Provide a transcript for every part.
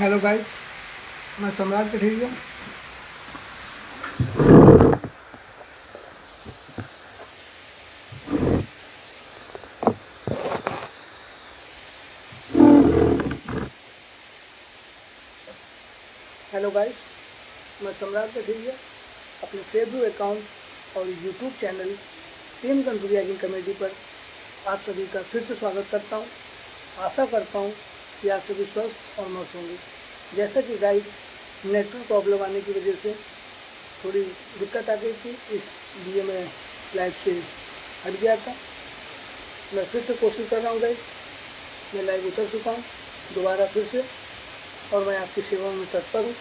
Hello guys, मैं सम्राट Katheria. Hello guys, मैं सम्राट कठेरिया अपने फेसबुक अकाउंट और YouTube channel team controlling committee पर आप सभी का फिर से स्वागत करता हूं। आशा करता हूं कि आप सभी स्वस्थ और मस्त होंगे। जैसा कि गाइस, नेटवर्क प्रॉब्लम आने की वजह से थोड़ी दिक्कत आ गई थी, इसलिए मैं लाइव से हट गया था। मैं फिर से कोशिश कर रहा हूँ गाइस, मैं लाइव उतर चुका हूँ दोबारा फिर से, और मैं आपकी सेवा में तत्पर हूँ।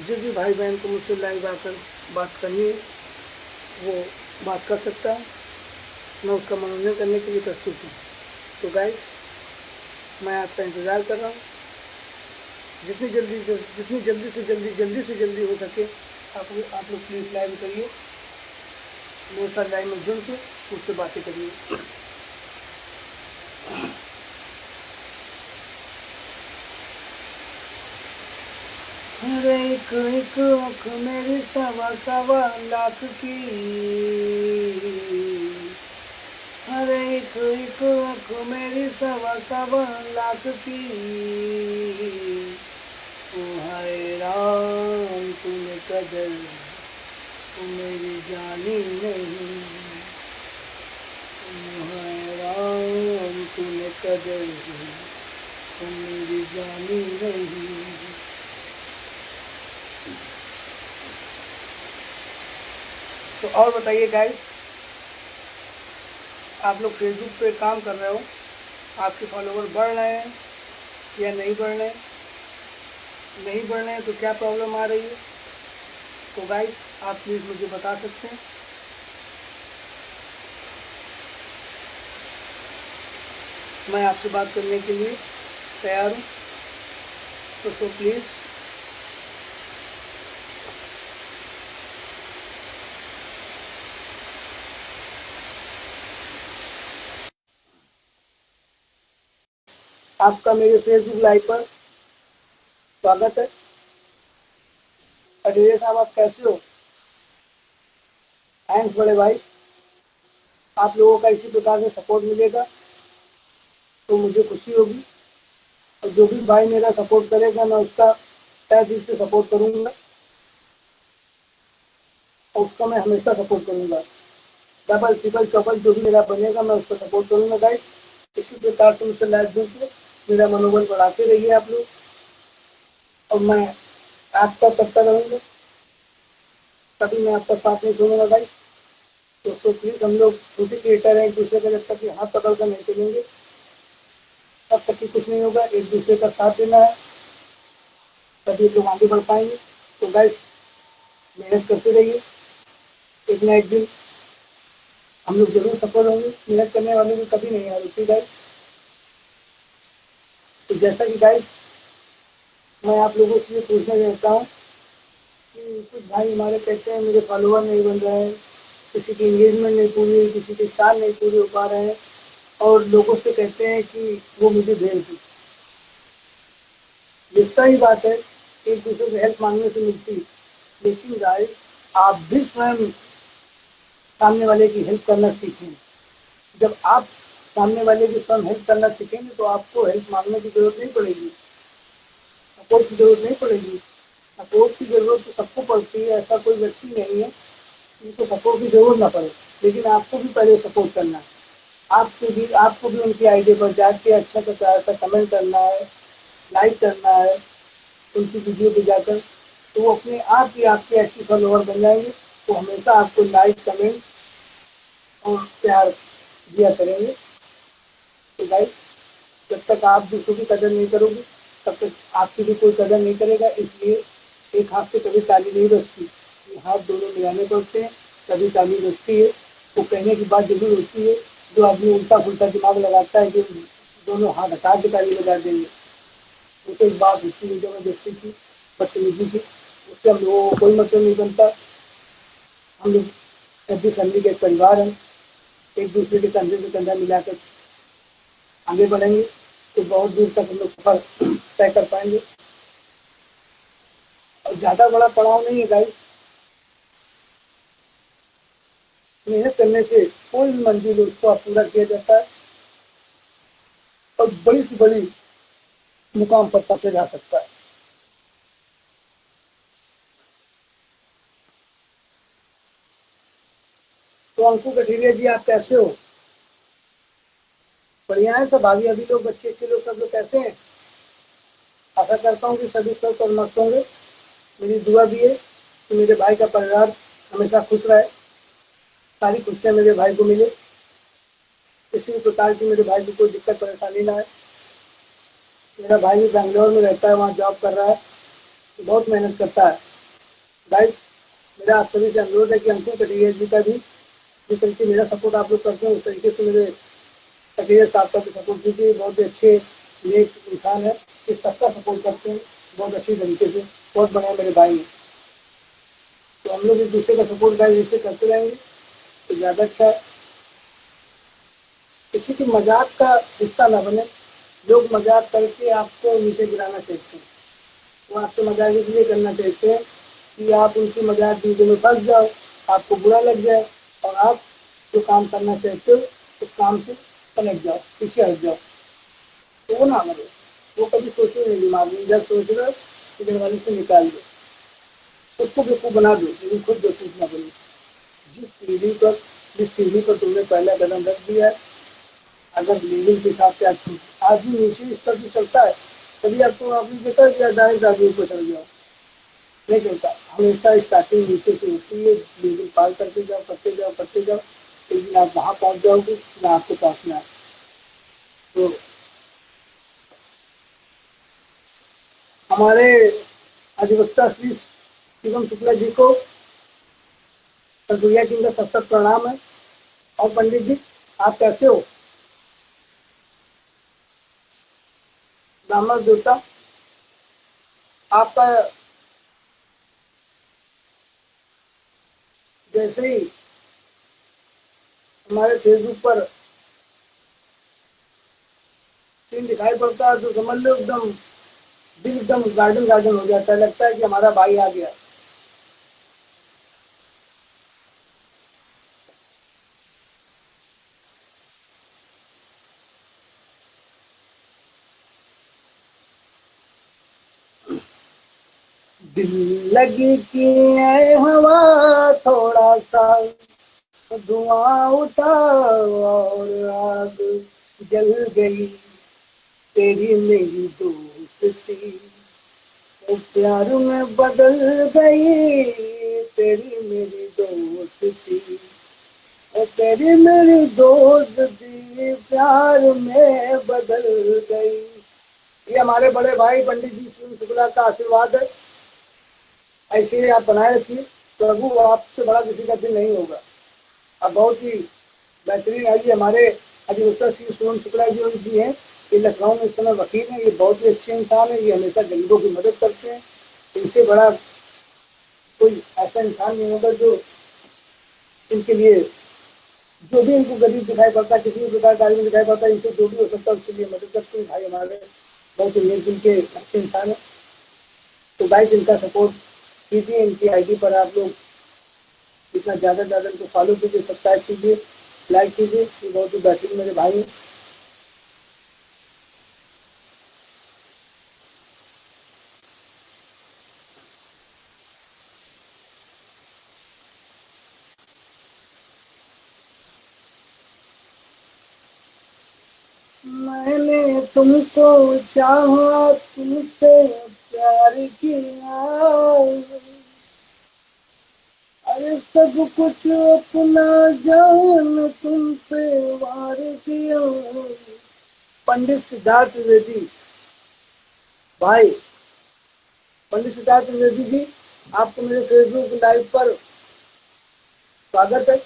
जिस भी भाई बहन को मुझसे लाइव आकर बात करनी है वो बात कर सकता है, मैं उसका मनोरंजन करने के लिए प्रस्तुत हूँ। तो गाइस, मैं आपका इंतज़ार कर रहा हूँ। जितनी जल्दी हो सके आप लोग प्लीज़ लाइव करिए, मेरे साथ लाइव में जुड़ के मुझसे बातें करिए। हर एक आँख मेरी सवा सवा लाख की, हर एक आँख मेरी सवा सवा लाख की। ओ हाय राम तूने कदर तू मेरी जानी नहीं, ओ हाय राम तूने कदर तू मेरी जानी नहीं। तो और बताइए गाइस, आप लोग फेसबुक पे काम कर रहे हो, आपके फॉलोवर बढ़ रहे हैं या नहीं बढ़ रहे हैं? नहीं बढ़ रहे हैं तो क्या प्रॉब्लम आ रही है? तो गाइस, आप प्लीज़ मुझे बता सकते हैं। मैं आपसे बात करने के लिए तैयार हूँ, तो सो प्लीज़ आपका मेरे फेसबुक लाइव पर स्वागत है। कठेरिया साहब, आप कैसे हो? थैंक्स बड़े भाई। आप लोगों का इसी प्रकार से सपोर्ट मिलेगा तो मुझे खुशी होगी, और जो भी भाई मेरा सपोर्ट करेगा मैं उसका तहे दिल से सपोर्ट करूँगा, और उसका मैं हमेशा सपोर्ट करूँगा। डबल ट्रिपल चौपल जो भी मेरा बनेगा मैं उसको सपोर्ट करूँगा गाइस। इसी प्रकार से मुझसे लाइव जुड़ के मेरा मनोबल बढ़ाते रहिए आप लोग, और मैं आपका करता रहूँगा। कभी मैं आपका साथ नहीं छोड़ूंगा गाइस। तो प्लीज़, हम लोग छोटे क्रिएटर हैं, एक दूसरे का जब तक कि हाथ पकड़ कर नहीं चलेंगे तब तक कि कुछ नहीं होगा। एक दूसरे का साथ देना है, तभी लोग आगे बढ़ पाएंगे। तो गाइस, मेहनत करते रहिए, एक ना एक दिन हम लोग जरूर सफल होंगे। मेहनत करने वालों की कभी नहीं हार होती गाइस। तो जैसा कि गाइस, मैं आप लोगों से पूछना चाहता हूँ कि कुछ भाई हमारे कहते हैं मेरे फॉलोवर नहीं बन रहे हैं, किसी की एंगेजमेंट नहीं पूरी हुई, किसी के स्टार नहीं पूरे हो पा रहे हैं, और लोगों से कहते हैं कि वो मुझे भेज दी। ये सही बात है, एक दूसरे से हेल्प मांगने से मिलती है, लेकिन गाइस, आप भी स्वयं सामने वाले की हेल्प करना सीखें। जब आप सामने वाले की स्वयं हेल्प करना सीखेंगे तो आपको हेल्प मांगने की जरूरत नहीं पड़ेगी, सपोर्ट की जरूरत नहीं पड़ेगी। सपोर्ट की जरूरत तो सबको पड़ती है, ऐसा कोई व्यक्ति नहीं है जिनको सपोर्ट की जरूरत ना पड़े, लेकिन आपको भी पहले सपोर्ट करना है। आपको भी उनकी आईडी पर जाके अच्छा अच्छा कमेंट करना है, लाइक करना है उनकी वीडियो पे जाकर, तो वो अपने आप ही आपके अच्छी फॉलोवर बन जाएंगे। वो हमेशा आपको लाइक, कमेंट और प्यार दिया करेंगे। तो गाइस, जब तक आप दूसरों की कदर नहीं करोगे तब तक आपकी भी कोई कदर नहीं करेगा। इसलिए एक हाथ से कभी ताली नहीं बजती, ये हाथ दोनों मिलाने पड़ते हैं तभी ताली बजती है। वो कहने की बात जरूर होती है, जो आदमी उल्टा पुल्टा दिमाग लगाता है कि दोनों हाथ हटा के ताली बजा देंगे, वो तो एक बात होती है जो मैं देखती थी बदतमीजी की, उससे हम लोगों को कोई मतलब नहीं बनता। हम लोग सभी फैमिली के एक परिवार हैं, एक दूसरे के कंधे से कंधा मिलाकर आगे बढ़ेंगे तो बहुत दूर तक हम लोग सफर तय कर पाएंगे। और ज़्यादा बड़ा पड़ाव नहीं है गाइस। मेहनत करने से कोई भी मंजिल उसको पूरा किया जाता है और बड़ी से बड़ी मुकाम पर पहुंचा जा सकता है। तो अंकु कठेरिया जी, आप कैसे हो? बढ़िया है सब? भाभी अभी लोग, बच्चे अच्छे लोग, सब लोग कैसे हैं? आशा करता हूँ कि सभी स्वस्थ और मस्त होंगे। मेरी दुआ भी है कि मेरे भाई का परिवार हमेशा खुश रहे, सारी खुशियाँ मेरे भाई को मिले, किसी भी प्रकार की मेरे भाई को कोई दिक्कत परेशानी ना आए। मेरा भाई भी बैंगलोर में रहता है, वहाँ जॉब कर रहा है, बहुत मेहनत करता है। भाई, मेरा आप सभी से अनुरोध है कि अंकु कठेरिया जी का भी जिस तरीके मेरा सपोर्ट आप लोग करते हैं, उस तरीके से मेरे कठेरिया साहब का भी सपोर्ट कीजिए। बहुत ही अच्छे नेक इंसान है, इस सबका सपोर्ट करते हैं बहुत अच्छी तरीके से, बहुत बढ़िया मेरे भाई हैं। तो हम लोग एक दूसरे का सपोर्ट गाइस जैसे करते रहेंगे तो ज़्यादा अच्छा है। किसी की मजाक का हिस्सा ना बने। लोग मजाक करके आपको नीचे गिराना चाहते हैं, वो आपसे मजाक इसलिए करना चाहते हैं कि आप उनकी मजाक बीच में फंस जाओ, आपको बुरा लग जाए और आप जो काम करना चाहते हो उस काम से पलट जाओ, पीछे हट जाओ। तो वो ना मरे, वो कभी सोचे नहीं दिमाग में, जब सोच रहे तो घरवाली से निकाल दो, उसको बेवकूफ़ बना दो, लेकिन खुद बेवकूफ़ ना बनो। जिस सीढ़ी पर तुमने पहला कदम रख दिया है, अगर लेवल के हिसाब से आदमी नीचे स्तर से चलता है, तभी आपको आपने देखा कि डायरेक्ट आदमी ऊपर चल जाओ, नहीं चलता। हमेशा स्टार्टिंग नीचे से होती है, लेवल पार करते जाओ, करते जाओ, करते जाओ, एक दिन आप वहाँ पहुँच जाओगे जहाँ आपको पहुँचना है। तो हमारे अधिवक्ता श्री शिवम शुक्ला जी को सरगुजा जी का सत सत प्रणाम है। और पंडित जी, आप कैसे हो? ब्राह्मण देवता, आपका जैसे ही हमारे फेसबुक पर सीन दिखाई पड़ता है तो समझ लो एकदम दिल एकदम गार्डन गार्डन हो जाता है, लगता है कि हमारा भाई आ गया। दिल लगी कि है हवा थोड़ा सा धुआं उठा और आग जल गई, तेरी मेरी दोस्ती तो प्यार में बदल गई, तेरी मेरी दोस्ती और तेरी मेरी दोस्ती प्यार में बदल गई। ये हमारे बड़े भाई पंडित जी शिव शुक्ला का आशीर्वाद है, ऐसे ही आप बनाए रखिए। प्रभु आपसे बड़ा किसी का दिल नहीं होगा। अब बहुत ही बेहतरीन है। ये हमारे अधिवक्ता श्री शिवम शुक्ला जी हैं, ये लखनऊ में इस समय वकील हैं। ये बहुत ही अच्छे इंसान है, ये हमेशा गरीबों की मदद करते हैं। इनसे बड़ा कोई ऐसा इंसान नहीं होगा जो इनके लिए, जो भी इनको गरीब दिखाई पड़ता है, किसी भी प्रकार का आदमी दिखाई पड़ता है, इनसे जो भी हो सकता है उसके लिए मदद करते हैं। भाई हमारे बहुत ही मिलजुल के अच्छे इंसान है। तो भाई इनका सपोर्ट कीजिए, इनकी आईडी पर आप लोग जितना ज़्यादा से ज़्यादा इनको फॉलो कीजिए, सब्सक्राइब कीजिए, लाइक कीजिए। ये बहुत ही बेहतरीन मेरे भाई हैं। मैंने तुमको चाहा, तुमसे प्यार किया, अरे सब कुछ अपना जान तुम पे वार किया। पंडित सिद्धार्थ त्रिवेदी भाई, पंडित सिद्धार्थ त्रिवेदी जी, आपको मेरे फेसबुक लाइव पर स्वागत है।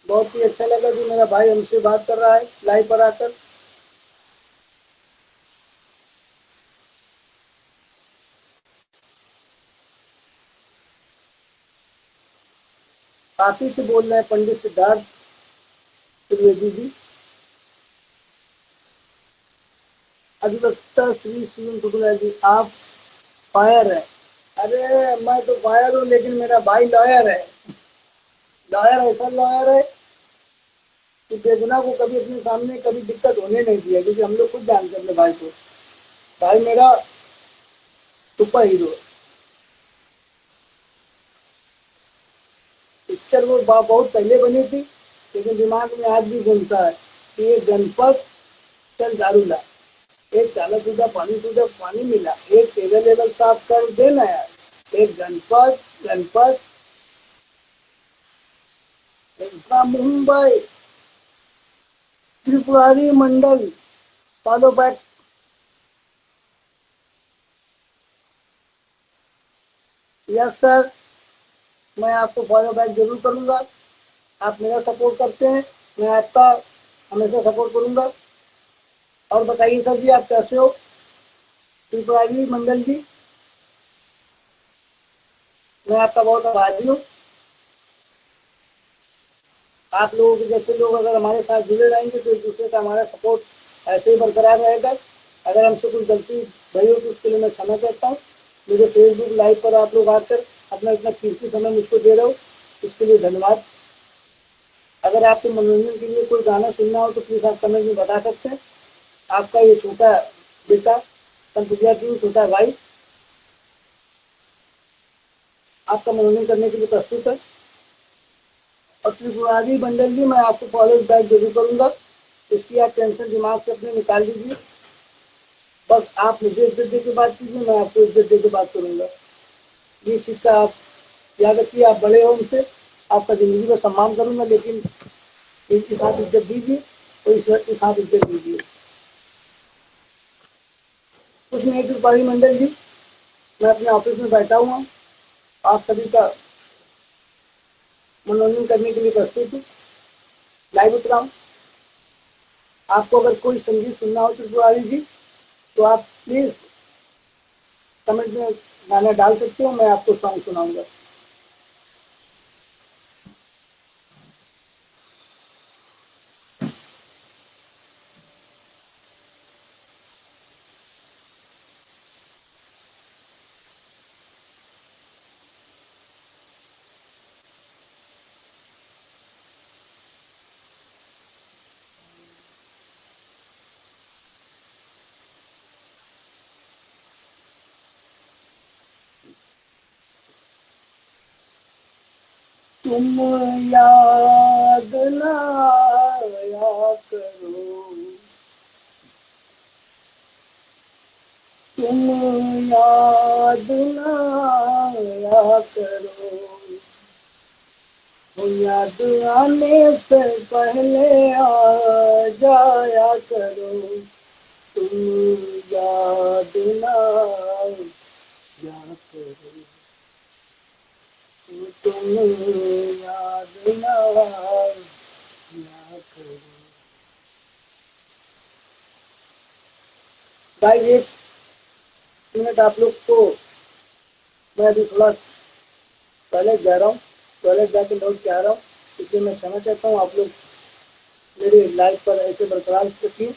बहुत ही अच्छा लगा कि मेरा भाई हमसे बात कर रहा है लाइव पर आकर। आप ही से बोल रहे हैं पंडित सिद्धार्थ त्रिवेदी जी, अधिवक्ता श्री शिवम शुक्ला जी। आप फायर है। अरे मैं तो फायर हूँ, लेकिन मेरा भाई लॉयर है। लॉयर ऐसा लॉयर है कि बेगुनाह को कभी अपने सामने कभी दिक्कत होने नहीं दिया, क्योंकि हम लोग खुद जानते हैं अपने भाई को। भाई मेरा सुपर हीरो है। पिक्चर वो बहुत पहले बनी थी, लेकिन दिमाग में आज भी घूमता है कि ये गणपत चल दारू ला, एक चाला सूझा पानी मिला, एक टेबल लेवल साफ कर देना यार, एक गणपत गणपत इनका मुंबई त्रिपुरारी मंडल फॉलो बैक। यस सर, मैं आपको फॉलो बैक जरूर करूंगा। आप मेरा सपोर्ट करते हैं, मैं आपका हमेशा सपोर्ट करूंगा। और बताइए सर जी, आप कैसे हो त्रिपुरारी मंडल जी? मैं आपका बहुत आभारी हूँ। आप लोगों के जैसे लोग अगर हमारे साथ जुड़े रहेंगे तो एक दूसरे का हमारा सपोर्ट ऐसे ही बरकरार रहेगा। अगर हमसे कुछ गलती भई हो तो उसके लिए मैं क्षमा चाहता हूँ। मुझे फेसबुक लाइव पर आप लोग आकर अपना इतना कीमती समय मुझको दे रहे हो, इसके लिए धन्यवाद। अगर आपको मनोरंजन के लिए कोई गाना सुनना हो तो प्लीज़ आप कमेंट में बता सकते हैं। आपका ये छोटा बेटा संतुलिया की छोटा भाई आपका मनोरंजन करने के लिए प्रस्तुत है। और त्रिपुरारी मंडल जी, मैं आपको फॉलो बैक जरूर करूंगा, इसकी आप टेंशन दिमाग से अपने निकाल दीजिए। बस आप मुझे इज्जत दे के बात कीजिए, मैं आपको इज्जत दे के बात करूंगा। ये चीज़ का आप याद रखिए। आप बड़े हो उनसे, आपका ज़िंदगी में सम्मान करूंगा, लेकिन इनके साथ इज्जत दीजिए और ईश्वर के साथ इज्जत दीजिए। कुछ नहीं त्रिपाठी मंडल जी, मैं अपने ऑफिस में बैठा हुआ हूँ, आप सभी का मनोरंजन करने के लिए प्रस्तुत हूँ, लाइव उतरा हूँ। आपको अगर कोई संगीत सुनना हो त्रिपुरारी जी तो आप प्लीज़ कमेंट में गाना डाल सकते हो, मैं आपको सॉन्ग सुनाऊंगा। तुम याद ना आया करो, तुम याद ना आया करो, याद आने से पहले आ जाया करो, तुम याद ना आया करो, तुम याद ना आया करो। भाई एक मिनट आप लोग को, मैं अभी थोड़ा टॉयलेट जा रहा हूँ, टॉयलेट जाके लौट के आ रहा हूँ, इसलिए मैं क्षमा चाहता हूँ। आप लोग मेरी लाइफ पर ऐसे बरकरार रखिए।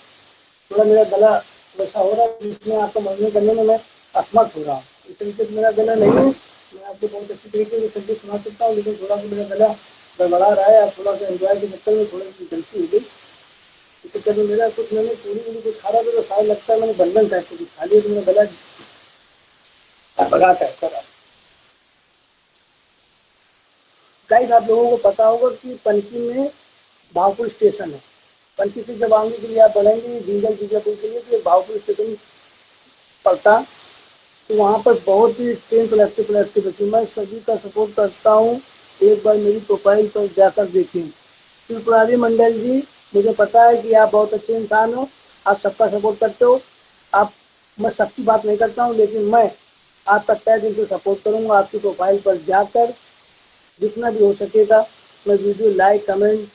थोड़ा मेरा गला वैसा हो रहा है जिसमें आपका मनोरंजन करने में मैं असमर्थ हो रहा हूँ। इस तरीके से मेरा गला नहीं है, मैं आपको बहुत अच्छी तरीके से संगीत सुना सकता हूँ, लेकिन थोड़ा सा मेरा गला गड़बड़ा रहा है। आप थोड़ा सा एंजॉय के चक्कर में थोड़ी सी गलती हो गई। इस चक्कर में मेरा कुछ मैंने पूरी पूरी कुछ खा रहा था, तो शायद लगता है मैंने बंधन टाइप को कुछ खा लिया, तो मेरा गला गड़बड़ा टाइप का रहा। गाइस, आप लोगों को पता होगा कि पनकी में भावपुर स्टेशन है। पनकी से जब आने के लिए आप बढ़ेंगे जिंगल बीजापुर के लिए, तो भावपुर स्टेशन पड़ता, तो वहाँ पर बहुत ही ट्रेन पलटते बची। मैं सभी का सपोर्ट करता हूँ, एक बार मेरी प्रोफाइल पर जाकर देखें। त्रिपुरारी मंडल जी, मुझे पता है कि आप बहुत अच्छे इंसान हो, आप सबका सपोर्ट करते हो। आप, मैं सबकी बात नहीं करता हूँ, लेकिन मैं आपका तय दिल से सपोर्ट करूँगा। आपकी प्रोफाइल पर जाकर जितना भी हो सकेगा मैं वीडियो लाइक कमेंट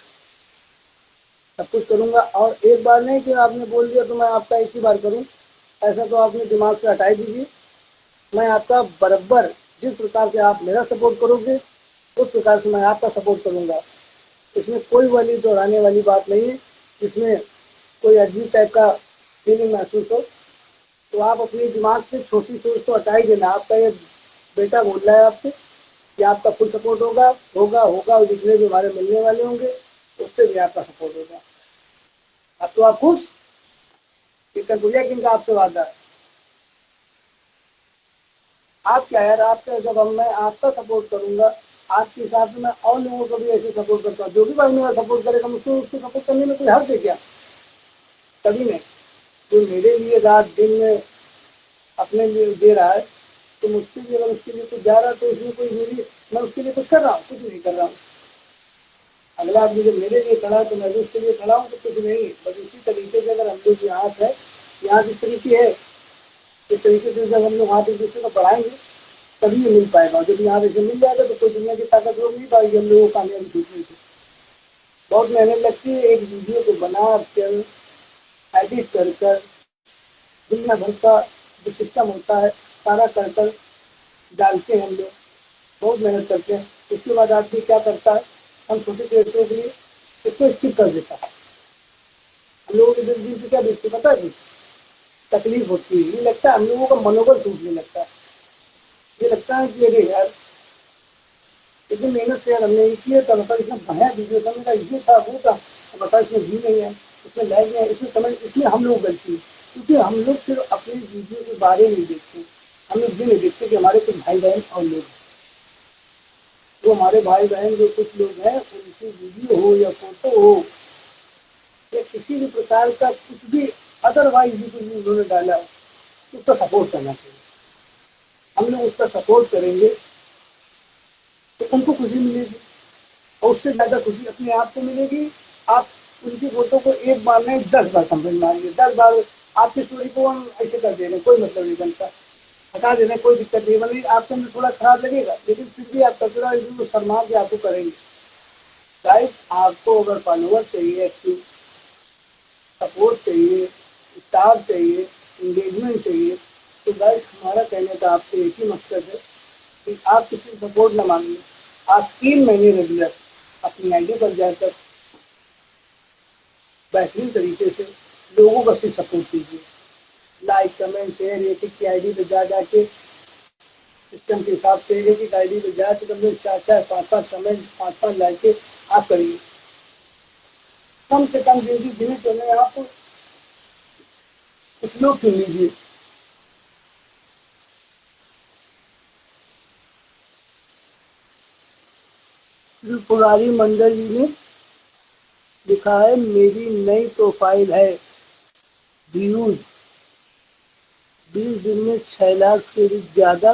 सब कुछ करूँगा। और एक बार नहीं कि आपने बोल दिया तो मैं आपका एक ही बार करूँ, ऐसा तो आपने दिमाग से हटा दीजिए। मैं आपका बराबर जिस प्रकार से आप मेरा सपोर्ट करोगे उस प्रकार से मैं आपका सपोर्ट करूँगा। इसमें कोई वाली दोहराने वाली बात नहीं है, इसमें कोई अजीब टाइप का फीलिंग महसूस हो। तो आप अपने दिमाग से छोटी सोच तो हटा ही देना। आपका ये बेटा बोल रहा है आपसे कि आपका फुल सपोर्ट होगा होगा होगा, और जितने भी हमारे मिलने वाले होंगे उससे भी आपका सपोर्ट होगा। अब तो आप खुश, टिकट भैया किनका आपसे वादा है। आप क्या यार, आपका जब हम मैं आपका सपोर्ट करूंगा, आपके हिसाब से मैं और लोगों को भी ऐसे सपोर्ट करता हूँ। जो भी भाई मेरा सपोर्ट करेगा मुझको उसको सपोर्ट करने में कोई हर्ज है क्या? कभी नहीं। जो मेरे लिए रात दिन में अपने लिए दे रहा है, तो मुझसे भी अगर उसके लिए कुछ जा रहा है तो इसमें कोई मेरी, मैं उसके लिए कुछ कर रहा हूँ? कुछ नहीं कर रहा हूँ। अगला आदमी जब मेरे लिए खड़ा है तो मैं भी उसके लिए खड़ा हूँ, तो कुछ नहीं। बस इसी तरीके से अगर हम लोग यहाँ है, यहाँ जिस तरीके है, इस तरीके से जब हम लोग हाथ एक दूसरे को बढ़ाएंगे तभी ये मिल पाएगा। जब यहाँ से मिल जाएगा तो कोई दुनिया की ताकत रोक नहीं पाएगी हम लोगों को कामयाबी खींचने से। बहुत मेहनत लगती है एक वीडियो को बना कर, एडिट कर कर, दुनिया भर का जो सिस्टम होता है सारा कर कर डालते हैं हम लोग, बहुत मेहनत करते हैं। उसके बाद आदमी क्या करता है, हम छोटे क्रिएटरों के लिए इसको स्किप कर देता है। हम लोगों के दिल से क्या देखते पता है, तकलीफ होती है। ये लगता है हम लोगों का मनोबल टूटने लगता है। ये लगता है कि अरे यार इतनी मेहनत से यार हमने ये किया था, मतलब इतना बढ़िया वीडियो था, मेरा ये था वो था, बता इसमें व्यू नहीं है, इसमें लाइक नहीं है, इसमें समझ, इसमें हम लोग गलती है। क्योंकि हम लोग सिर्फ अपनी वीडियो के बारे में देखते, हम लोग ये नहीं देखते कि हमारे कुछ भाई बहन और लोग, जो हमारे भाई बहन जो कुछ लोग हैं उनकी वीडियो हो या फोटो हो या किसी भी प्रकार का कुछ भी अदरवाइज भी कुछ उन्होंने डाला है, तो उसका सपोर्ट करना चाहिए। हम लोग उसका सपोर्ट करेंगे तो उनको खुशी मिलेगी, और उससे ज़्यादा खुशी अपने आप को मिलेगी। आप उनकी फोटो को एक बार में 10 बार कमेंट मारेंगे, 10 बार आपकी स्टोरी को हम ऐसे कर दे रहे हैं, कोई मतलब नहीं बनता, हटा देना कोई दिक्कत नहीं बनी। आपके अंदर थोड़ा खराब लगेगा लेकिन फिर भी आप कचरा शर्मा के आपको करेंगे। गाइस आपको अगर फॉलोअर चाहिए, एक्टिव सपोर्ट चाहिए, स्टार चाहिए, इंगेजमेंट चाहिए, तो गाइस हमारा कहने का आपसे एक ही मकसद है कि आप किसी सपोर्ट न मांगिए। आप 3 महीने रेगुलर अपनी आईडी पर जाकर बेहतरीन तरीके से लोगों का सिर्फ सपोर्ट कीजिए। लाइक कमेंट शेयर एक एक की आईडी पे जा जाके सिस्टम के हिसाब से एक एक आईडी पे जा के कम 4-4 5-5 कमेंट 5-5 लाइक आप करिए। कम से कम जिनकी गिने चले आप कुछ लोग चुन लीजिए। पुरानी मंडली ने लिखा है मेरी नई प्रोफाइल है, व्यूज 20 दिन में 6 लाख से भी ज्यादा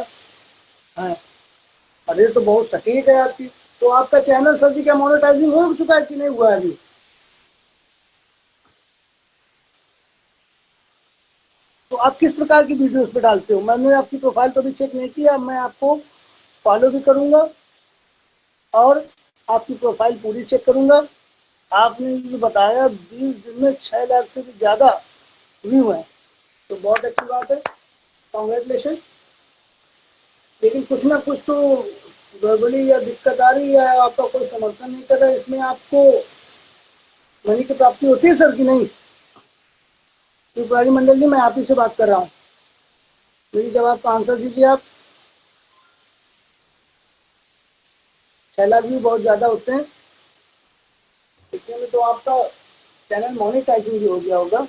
है। अरे तो बहुत सटीक है आपकी। तो आपका चैनल सर जी क्या मोनेटाइजिंग हो चुका है कि नहीं हुआ है अभी? तो आप किस प्रकार की वीडियोस पे डालते हो? मैंने आपकी प्रोफाइल तो भी चेक नहीं किया, मैं आपको फॉलो भी करूंगा और आपकी प्रोफाइल पूरी चेक करूंगा। आपने ये बताया 20 दिन में 6 लाख से भी ज्यादा व्यू है, तो बहुत अच्छी बात है, कॉन्ग्रेचुलेशन। लेकिन कुछ ना कुछ तो गड़बड़ी या दिक्कत आ रही है, आपका कोई समर्थन नहीं कर रहा है, इसमें आपको मनी की प्राप्ति होती है सर कि नहीं? त्रिपुरारी मंडल जी मैं आप ही से बात कर रहा हूँ, मेरी जवाब का आंसर दीजिए आप। 6 लाख व्यू बहुत ज्यादा होते हैं, इतने में तो आपका चैनल मोनेटाइजिंग भी हो गया होगा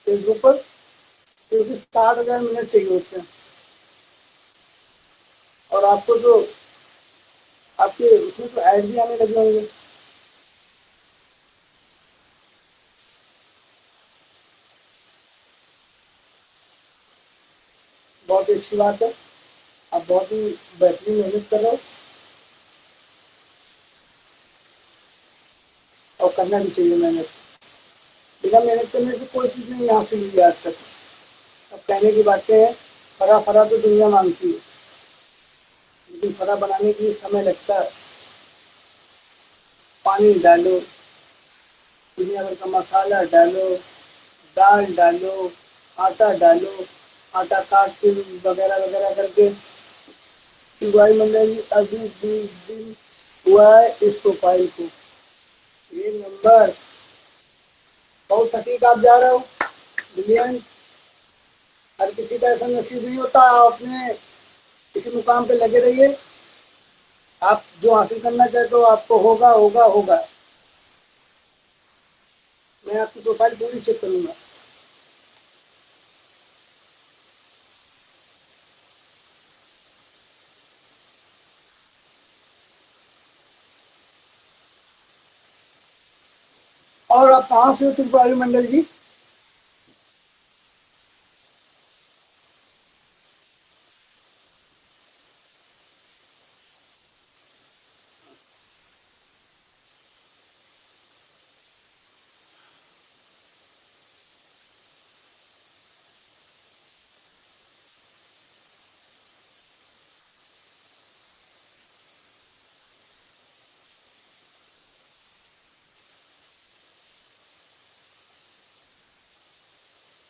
फेसबुक पर, क्योंकि 60,000 मिनट चाहिए होते हैं। और आपको जो आपके उसमें तो ऐड भी आने लगे होंगे। बहुत ही अच्छी बात है, आप बहुत ही बेहतरीन मेहनत कर रहे हो और करना भी चाहिए मेहनत। बिना मेहनत करने से कोई चीज़ नहीं यहाँ से मिली आज तक। अब कहने की बातें हैं, फरा फरा तो दुनिया मांगती है, लेकिन फरा बनाने के लिए समय लगता है। पानी डालो, दुनिया भर का मसाला डालो, दाल डालो, आटा डालो, आटा काट के वगैरह वगैरह करके शिवाई मंडल अभी 20 दिन हुआ है इस प्रोफाइल को। एक नंबर, बहुत सटीक आप जा रहे हो, ब्रिलियंट। हर किसी का ऐसा नसीब नहीं होता। आप अपने किसी मुकाम पे लगे रहिए, आप जो हासिल करना चाहते हो आपको होगा होगा होगा। मैं आपकी प्रोफाइल पूरी चेक करूंगा। और आप कहाँ से हो त्रिपुरारी मंडल जी?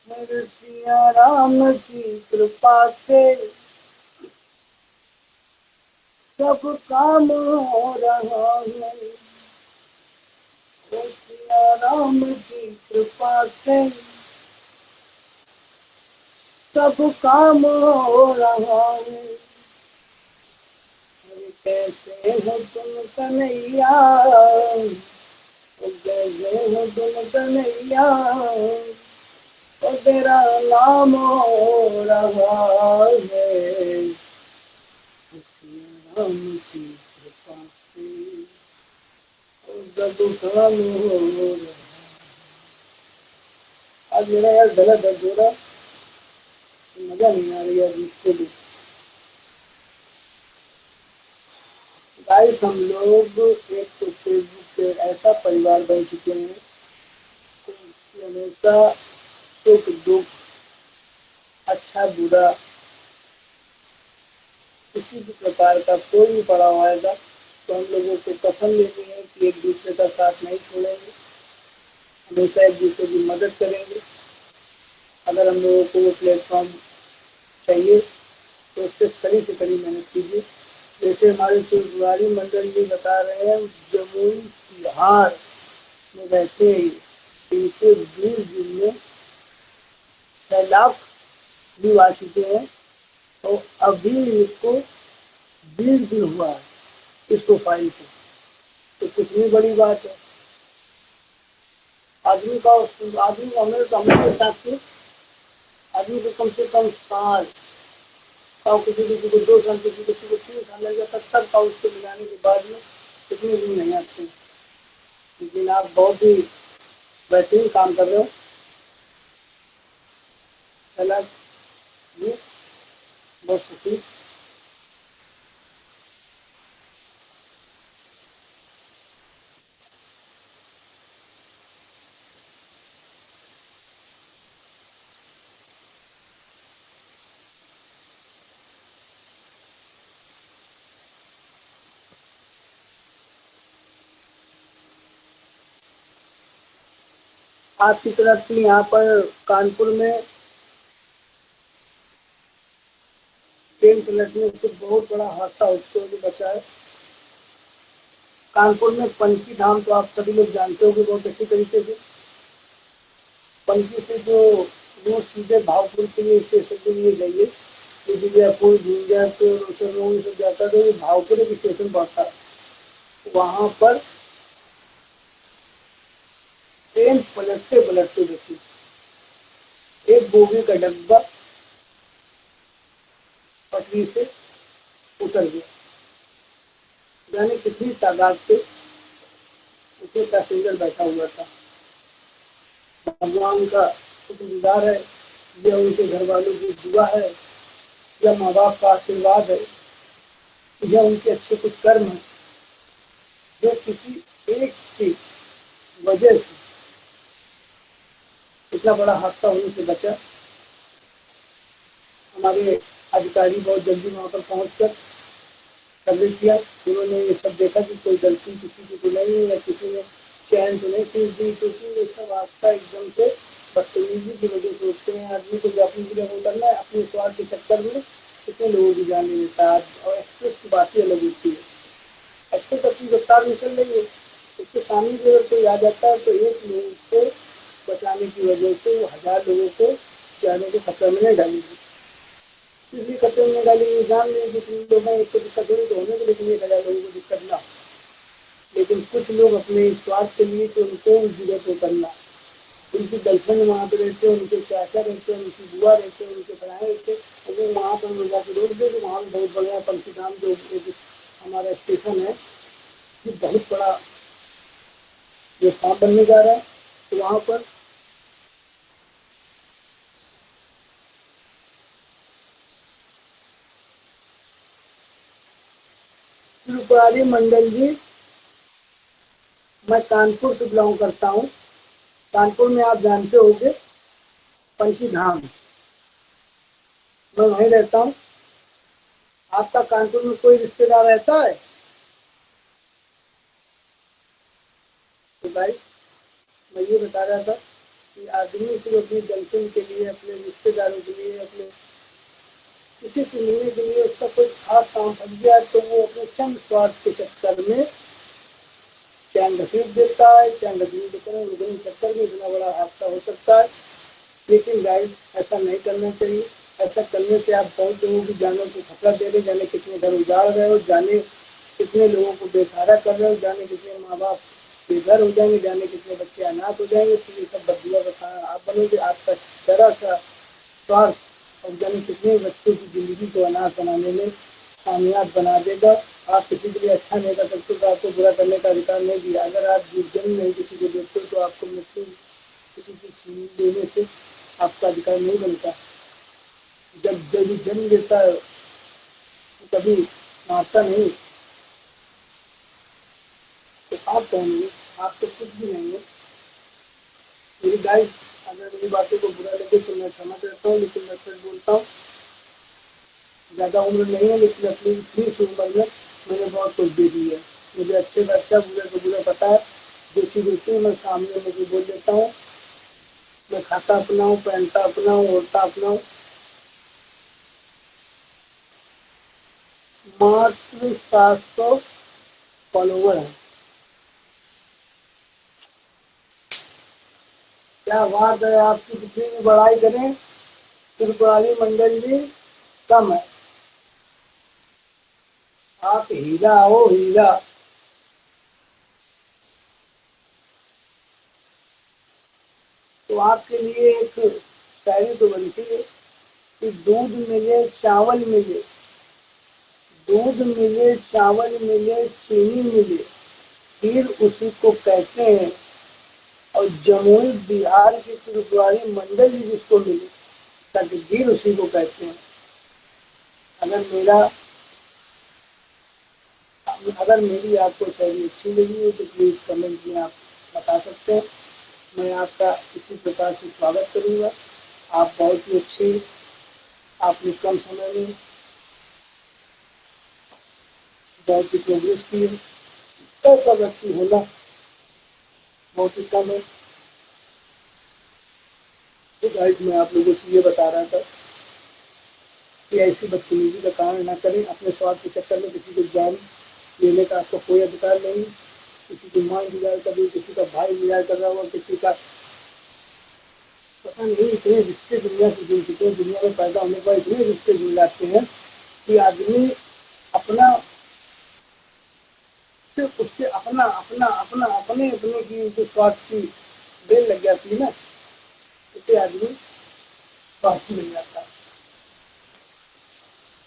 मेरे सिया राम की कृपा से सब काम हो रहा है। मेरे सिया राम की कृपा से सब काम हो रहा है। अरे कैसे हो तुम कन्हैया, कैसे हो तुम कन्हैया, तो तेरा नाम हो रहा है। राम की कृपा से सब काम हो रहा। आज मेरा यार गला दर्द हो रहा, मजा नहीं आ रही है इसको भी। गाइस हम लोग एक तो फेसबुक पे ऐसा परिवार बन चुके हैं कि हमेशा सुख दुख, अच्छा बुरा, किसी भी प्रकार का कोई भी पड़ाव आएगा तो हम लोगों को कसम लेनी है कि एक दूसरे का साथ नहीं छोड़ेंगे, हमेशा एक दूसरे की मदद करेंगे। अगर हम लोगों को वो प्लेटफॉर्म चाहिए तो उससे कड़ी से कड़ी मेहनत कीजिए। जैसे हमारे त्रिपुरारी मंडल जी बता रहे हैं, जमुई बिहार में रहते ही इनके 20 दिन में 6 लाख व्यू आ चुके हैं। तो अभी इसको 20 दिन हुआ है इस प्रोफाइल को, तो कितनी बड़ी बात है। आदमी का आदमी हमें समझ के साथ में आदमी को कम से कम साल और किसी को 2 साल, किसी को 3 साल लग जाता, तब का उसको मिलाने के बाद में कितने दिन नहीं आते। लेकिन आप बहुत ही बेहतरीन काम कर रहे हो। चला जी, बहुत खुशी। आपकी तरफ से यहाँ पर कानपुर में ट्रेन पलटने से बहुत बड़ा हादसा होते हुए बचा है। कानपुर में पंची धाम तो आप सभी लोग जानते हो बहुत अच्छी तरीके से। पंची से जो रोड सीधे भावपुर के लिए स्टेशन के लिए जाइए, तो विजयपुर झुंझुनपुर रोशनपुर से जाता तो ये भावपुर एक स्टेशन पड़ता है। वहां पर ट्रेन पलटते पलटते देखी, एक बोगी का डब्बा पटरी से उतर गया। यानी कितनी तादाद से उसमें पैसेंजर बैठा हुआ था। भगवान का शुक्रगुजार है, यह उनके घर वालों की दुआ है, यह माँ बाप का आशीर्वाद है, यह उनके अच्छे कुछ कर्म है जो किसी एक की वजह से इतना बड़ा हादसा होने से बचा। हमारे अधिकारी बहुत जल्दी वहां पर पहुंचकर सर्वे किया। उन्होंने ये सब देखा कि कोई गलती किसी की तो नहीं है या किसी ने चैन तो नहीं खींच दी, क्योंकि ये सब हादसा एकदम से बदतमीजी की वजह से होते हैं। आदमी को जो अपनी जगह उतरना है, अपने स्वार्थ के चक्कर में कितने लोगों की जान ले लेता है। और एक्सप्रेस की बात ही अलग होती है। एक्सप्रेस अपनी रफ्तार निकल रही है, उसके सामने भी अगर कोई आ जाता है तो एक लोग को बचाने की वजह से वो 1000 लोगों को जाने को खतरे में नहीं डालेंगे, इसलिए खतरे में डालेंगे। जान लेंगे कि लोग एक को दिक्कत होगी तो होने को, लेकिन 1,000 लोगों को दिक्कत ना। लेकिन कुछ लोग अपने स्वार्थ के लिए तो उनको उस जगह पे करना, उनकी गर्लफ्रेंड वहाँ पे रहते हैं, उनके चाचा रहते हैं, उनकी बुआ रहते हैं, उनके बहन रहते हैं, अगर वहाँ पर हम जाकर रोक दे तो वहाँ पर बहुत बढ़िया पंचीधाम जो एक हमारा स्टेशन है, ये बहुत बड़ा जो फार्म बनने जा रहा है, तो वहाँ पर त्रिपुरारी मंडल जी, मैं कानपुर से बिलोंग करता हूँ। कानपुर में आप जानते होंगे पंचीधाम, मैं वहीं रहता हूँ। आपका कानपुर में कोई रिश्तेदार रहता है? तो भाई मैं ये बता रहा था कि आदमी सिर्फ अपनी गर्लफ्रेंड के लिए, अपने रिश्तेदारों के लिए, अपने किसी से मिलने के लिए उसका कोई खास काम फंस गया तो वो अपने चंद स्वार्थ के चक्कर में चैन घसीट देता है। चैन घसीट के चक्कर में इतना बड़ा हादसा हो सकता है। लेकिन गाइस ऐसा नहीं करना चाहिए। ऐसा करने से आप बहुत लोगों की जानों को खतरा दे रहे, जाने कितने घर उजाड़ रहे हो, जाने कितने लोगों को बेसहारा कर रहे हो, जाने कितने माँ बाप बेघर हो जाएंगे, जाने कितने बच्चे अनाथ हो जाएंगे। तो ये सब बदुआ का कारण आप बनोगे। आपका जरा सा स्वार्थ और जाने कितने बच्चों की जिंदगी को अनाथ बनाने में कामयाब बना देगा। आप किसी के लिए अच्छा नहीं कर सकते तो आपको बुरा करने का अधिकार नहीं दिया। अगर आप जन्म नहीं किसी को देते हो तो आपको मृत्यु किसी की छीन लेने से आपका अधिकार नहीं बनता। जब जब जन्म देता है तो कभी मारता नहीं। तो आप कौन है? आप तो कुछ भी नहीं है। मेरी गाइस अगर मेरी बातों को बुरा लगे तो मैं क्षमा करता हूँ, लेकिन मैं सच बोलता हूँ। ज़्यादा उम्र नहीं है लेकिन अपनी इतनी सी उम्र में मैंने बहुत कुछ देख लिया। मुझे अच्छे का अच्छा, बुरे को बुरा पता है। जो चीज़ होती है मैं सामने मुझे बोल देता हूँ। मैं खाता अपना हूँ, पहनता अपना हूँ, ओढ़ता अपना हूँ। मात्र 700 फॉलोवर है। क्या बात है! आपकी जितनी भी बड़ाई करें त्रिपुरारी मंडल जी कम है। आप हीरा हो, हीरा। तो आपके लिए एक शायरी तो बनती है कि दूध मिले चावल मिले, दूध मिले चावल मिले चीनी मिले, फिर उसी को कहते हैं। और जमुई बिहार की त्रिपुरारी मंडल जी जिसको मिले तकदीर उसी को कहते हैं। अगर मेरा अगर मेरी आपको शायरी अच्छी लगी हो तो प्लीज़ कमेंट में आप बता सकते हैं। मैं आपका इसी प्रकार से स्वागत करूँगा। आप बहुत ही अच्छे, आपने कम समय में बहुत ही प्रोग्रेस की है। ऐसा व्यक्ति होना बहुत ही कम है। तो गाइस मैं आप लोगों से ये बता रहा था कि ऐसी बदतमीजी का कारण ना करें। अपने स्वार्थ के चक्कर में किसी को जान लेने का आपको कोई अधिकार नहीं। किसी की माँ इंतजार कर रही, किसी का भाई इंतजार कर रहा हुआ, किसी का पता नहीं। इतने रिश्ते दुनिया से जुड़ चुके हैं, दुनिया में पैदा होने पर इतने रिश्ते जुड़ जाते हैं कि आदमी अपना सिर्फ उससे अपना अपना अपना अपने अपने की जो स्वार्थ की बेल लग जाती है ना, उससे आदमी स्वार्थी बन जाता है।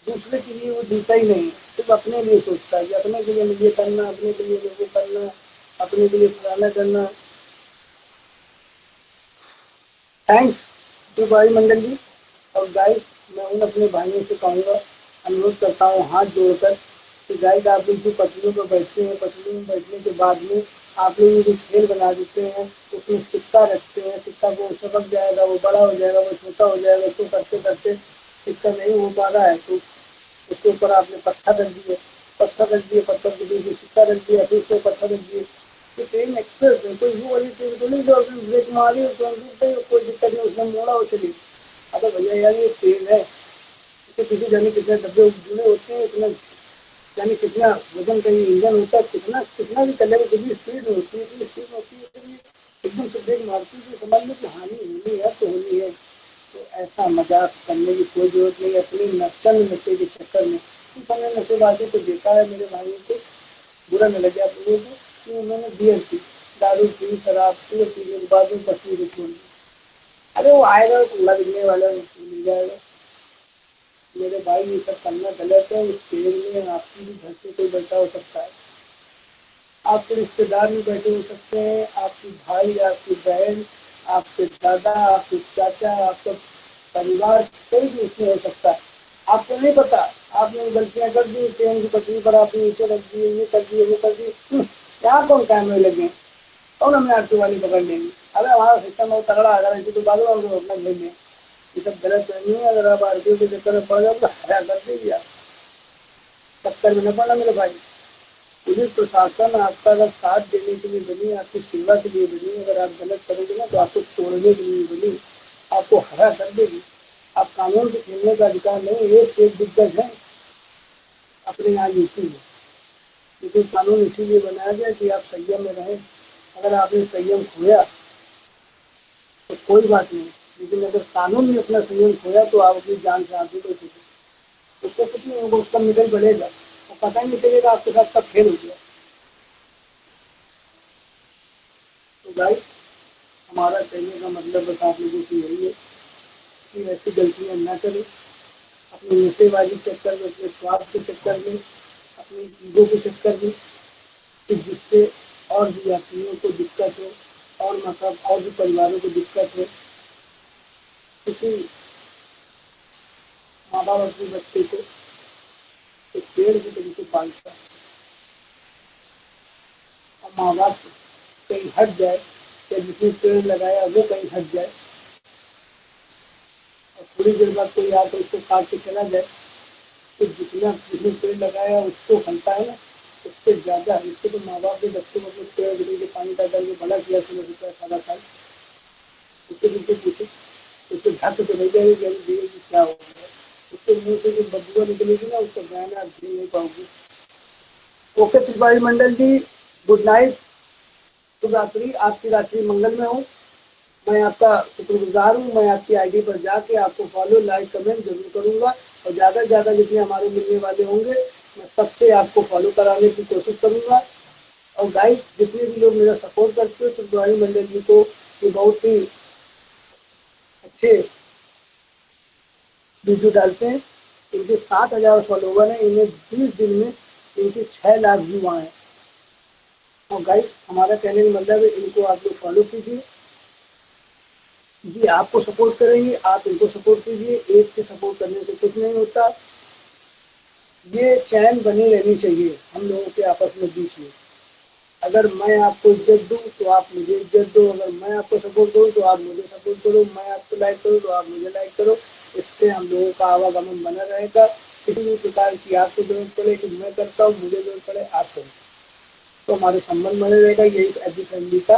दूसरे के लिए वो जीता ही नहीं, सिर्फ अपने लिए सोचता है कि अपने के लिए मुझे करना, अपने के लिए मुझे करना, अपने के लिए फलाना करना। थैंक्स टू भाई मंडल जी। और गाइस मैं उन अपने भाइयों से कहूँगा, अनुरोध करता हूँ हाथ जोड़कर कि गाइस आप लोग जो पटरियों पर बैठते हैं, पटरियों में बैठने के बाद में आप लोग जो खेल बना देते हैं, उसमें सिक्का रखते हैं, सिक्का वो चमक जाएगा, वो बड़ा हो जाएगा, वो छोटा हो जाएगा। उसको करते करते सिक्का नहीं हो पा रहा है तो उसके ऊपर आपने पत्थर रख दिए, पत्थर रख दिए, पत्थर के बीच में सिक्का रख दिया, फिर उसको पत्थर रख दिए। तो ट्रेन एक्सप्रेस है, कोई वो वाली ट्रेन तो नहीं जो उसने ब्रेक मारी और तुरंत रुक गई, कोई दिक्कत नहीं, उसने मोड़ा और चली। अरे भैया यार ये ट्रेन है, इसके पीछे जाने कितने डब्बे जुड़े होते हैं, इतना यानी कितना वजन का ये इंजन होता है, कितना कितना भी चलेगा, कितनी स्पीड में होती है, इतनी स्पीड में होती है कि एकदम से ब्रेक मारती है तो समझ लो कि हानि होनी है तो होनी है। तो ऐसा मजाक करने की कोई जरूरत नहीं। अपनी नकल नशे के चक्कर में कुछ हमने नशेबाजी को देखा है मेरे भाइयों को, बुरा न लगे आप लोगों को कि उन्होंने बियर पी, दारू पी, शराब पी, पीने के बाद में बच्ची को छोड़ दी। अरे वो आएगा लगने वाला मिल जाएगा। मेरे भाई ये सब करना गलत है। इस पेड़ में आपकी भी घर से कोई बैठा हो सकता है, आपके रिश्तेदार भी बैठे हो सकते हैं, आपकी भाई, आपकी बहन, आपके दादा, आपके चाचा, आपका परिवार, कोई भी उसमें हो सकता है। आपको नहीं पता, आपने गलतियां कर दी, ट्रेन की पटरी पर आपने नीचे रख दिए, ये कर दिए, वो कर दिए। यहाँ कौन कैमरे लगे, कौन हमें आरती वाली पकड़ लेंगे। अरे हमारा सिस्टम बहुत तगड़ा, अगर ऐसी तो बात अपना घेर लें। ये सब गलत नहीं है। अगर आप आरती के चक्कर में पड़ जाओ तो हरा कर दीजिए, आप चक्कर में न पड़ना मेरे भाई। पुलिस प्रशासन आपका अगर साथ देने के लिए बनी, आपकी सेवा के लिए बनी, अगर आप गलत करोगे ना तो आपको तोड़ने के लिए बनी, आपको हरा कर देगी। आप कानून से खेलने का अधिकार नहीं। एक दिग्गज है अपने यहाँ यूपी में, लेकिन कानून इसीलिए बनाया गया कि आप संयम में रहें। अगर आपने संयम खोया तो कोई बात नहीं, लेकिन अगर कानून ने अपना संयम खोया तो आप अपनी जान से आंसू ले सकते। उसको कुछ नहीं होगा, उसका निकल बढ़ेगा, वो पता ही नहीं चलेगा आपके साथ कब फेल हो गया। तो भाई हमारा कहने का मतलब बस आप लोगों से यही है कि ऐसी गलतियां ना करें। अपने नशेबाजी चक्कर में, अपने स्वार्थ के चक्कर में, अपनी चीज़ों के चक्कर में, कि जिससे और भी यात्रियों को दिक्कत हो, और मतलब और भी परिवारों को दिक्कत हो। क्योंकि माँ बाप अपने बच्चे को एक पेड़ की तरीके पालता है, और माँ बाप कहीं हट जाए या जिसने पेड़ लगाया वो कहीं हट जाए और थोड़ी देर बाद कोई आकर उसको काट के चला जाए, तो जितना जिसने पेड़ लगाया उसको फलता है ना, उससे ज्यादा। इससे तो माँ बाप ने बच्चों को अपने पेड़ गिरे के पानी डाल के बड़ा किया 16 रुपया 18 साल, उससे बिल्कुल पूछे, उसको ढक तो नहीं जाएगी कि क्या हो गया, उसके मुंह से जो बदबुआ निकलेगी ना, उसका बयान आप झेल नहीं पाओगे। ओके तिवारी मंडल जी, गुड नाइट, शुभ रात्रि, आपकी रात्रि मंगल में हो। मैं आपका शुक्रगुजार हूँ। मैं आपकी आईडी पर जाके आपको फॉलो, लाइक, कमेंट जरूर करूंगा, और ज़्यादा से ज़्यादा जितने हमारे मिलने वाले होंगे मैं सबसे आपको फॉलो कराने की कोशिश करूंगा। और गाइस जितने भी लोग मेरा सपोर्ट करते हो तिवारी मंडल जी को, ये बहुत ही अच्छे वीडियो डालते हैं। इनके 7,000 फॉलोवर हैं, इन्हें 20 दिन में इनके 6 लाख व्यू आए हैं। और गाइस हमारा कहने का मतलब है इनको आप लोग फॉलो कीजिए, जी आपको सपोर्ट करेंगे, आप इनको सपोर्ट कीजिए। एक से सपोर्ट करने से कुछ नहीं होता, ये चैन बनी रहनी चाहिए हम लोगों के आपस में बीच में। अगर मैं आपको इज्जत दूं तो आप मुझे इज्जत दो, अगर मैं आपको सपोर्ट करूं तो आप मुझे सपोर्ट करो, मैं आपको लाइक करूं तो आप मुझे लाइक करो। इससे हम लोगों का आवागमन बना रहेगा। किसी भी प्रकार की आपको जरूरत पड़े कि मैं करता हूँ, मुझे जरूरत पड़े आप करो, तो हमारे संबंध बने रहेगा। यही एफबी फैमिली का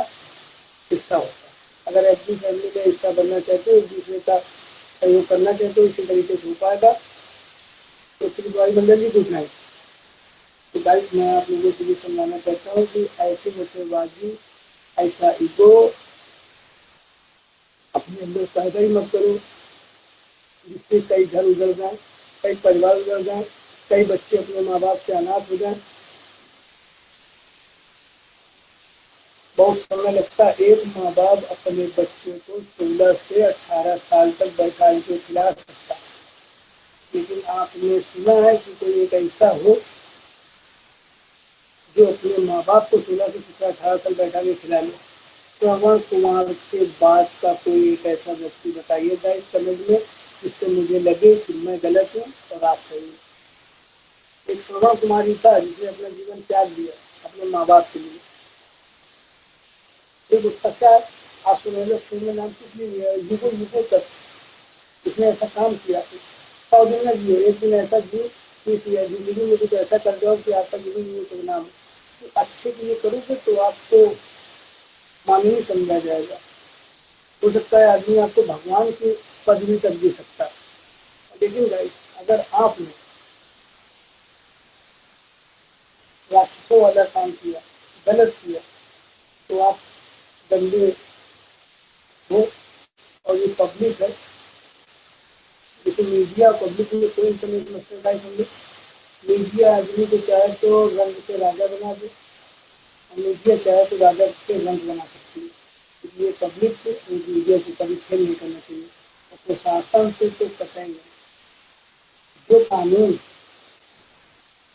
हिस्सा होता है। अगर एफबी फैमिली का हिस्सा बनना चाहते हो, एक दूसरे का सहयोग करना चाहते हो, इसी तरीके से हो पाएगा। तो श्री मंडल जी गुड नाइट। तो गाइस मैं आप लोगों से भी समझाना चाहता हूँ कि ऐसे नशेबाजी, ऐसा ईगो अपने अंदर पैदा ही मत करो, जिससे कई घर उजड़ जाए, कई परिवार उजड़ जाए, कई बच्चे अपने माँ बाप से अनाथ हो जाए। बहुत समय लगता है एक माँ बाप अपने बच्चे को 16 से 18 साल तक बैठा के खिला सकता है, लेकिन आपने सुना है कि कोई एक ऐसा हो जो अपने माँ बाप को 16 से 18 साल बैठा के खिला ले। श्रवण कुमार के बाद का कोई एक ऐसा व्यक्ति बताइएगा इस समझ में, जिससे मुझे लगे कि मैं गलत हूँ और आप सही हैं। एक श्रवण कुमार ही था जिसने अपना जीवन त्याग दिया अपने माँ बाप के लिए। एक उसका क्या है, आप सुन में नाम किस लिए लिया, युगो युगो तक उसने ऐसा काम किया। 100 दिन में जिए, एक दिन ऐसा जिए कि जिंदगी में कुछ ऐसा कर जाओ कि आपका जीवन युगो तक नाम हो। अच्छे के लिए करोगे तो आपको माननीय समझा जाएगा। हो सकता है आदमी आपको भगवान की पदवी तक दे सकता है, लेकिन गाइस अगर आपने राक्षसों वाला काम किया, गलत किया, तो आप गंदे हो। और ये पब्लिक है, तो मीडिया पब्लिक में कोई इंटरनेट मसला है समझे। मीडिया आदमी को चाहे तो रंग से राजा बना दे और मीडिया चाहे तो राजा से रंग बना सकती है। इसलिए पब्लिक से और मीडिया से कभी खेल नहीं करना चाहिए और प्रशासन से तो पता ही नहीं। जो कानून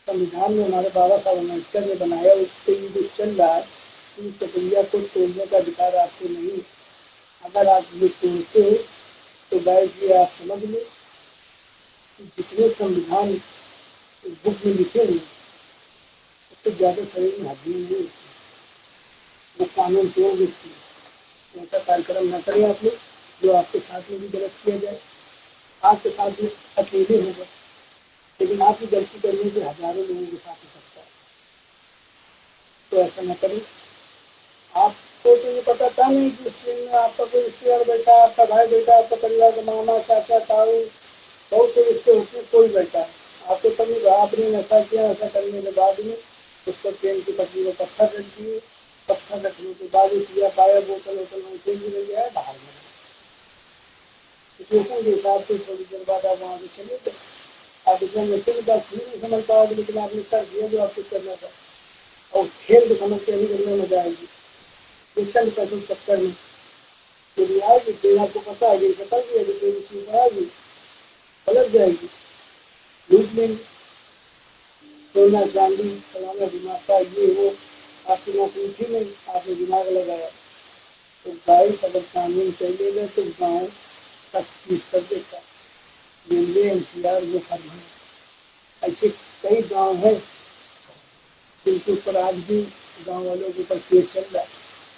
संविधान में हमारे बाबा साहब अम्बेडकर ने बनाया उससे ये जो चल रहा है इस प्रक्रिया को तोड़ने का अधिकार आपको नहीं। अगर आप ये तोड़ते हो तो गाइस ये आप समझ लो कि जितने संविधान इस बुक में लिखे हुए उससे ज़्यादा शरीर में हड्डी नहीं होती, वो कानून तोड़ देती है। ऐसा कार्यक्रम न करें आप लोग जो आपके साथ में भी गलत किया जाए। आपके साथ में अकेले होगा लेकिन आपकी गलती करने से हजारों लोगों के साथ हो सकता है, तो ऐसा न करें। आपको तो ये पता था नहीं कि उस ट्रेन में आपका कोई रिश्तेदार बैठा, आपका भाई बैठा, आपका परिवार का मामा चाचा ताऊ बहुत से रिश्ते होते हैं, कोई बैठा है। आपको कभी आपने नशा किया, नशा करने के बाद में उसको ट्रेन की पटरी में पत्थर रख दिए, पत्थर रखने के बाद किया पाया बोतल वोतल में ट्रेन भी नहीं आया बाहर में सिचुएशन के हिसाब से थोड़ी देर बाद आप वहाँ से चले गए। आप इतना नशे की बात नहीं समझ पाओगे लेकिन आपने कर दिया जो आपको करना था और खेल को समझ के अभी करने मजा आएगी। चल पैसों चक्कर में यदि आएगी ट्रेन आपको पता है पता भी है ट्रेन चीज आएगी पलट जाएगी, लूट लेंगे। सोना चांदी फलाना दिमाग का ये वो आपकी नौकरी थी नहीं, आपने दिमाग लगाया तो गाइस अगर कानून चलेगा तो गाँव तक चीज कर देता। रेलवे एनसीआर वो खत्म है। ऐसे कई गांव हैं जिनके ऊपर आज भी गांव वालों के ऊपर केस चल रहा है।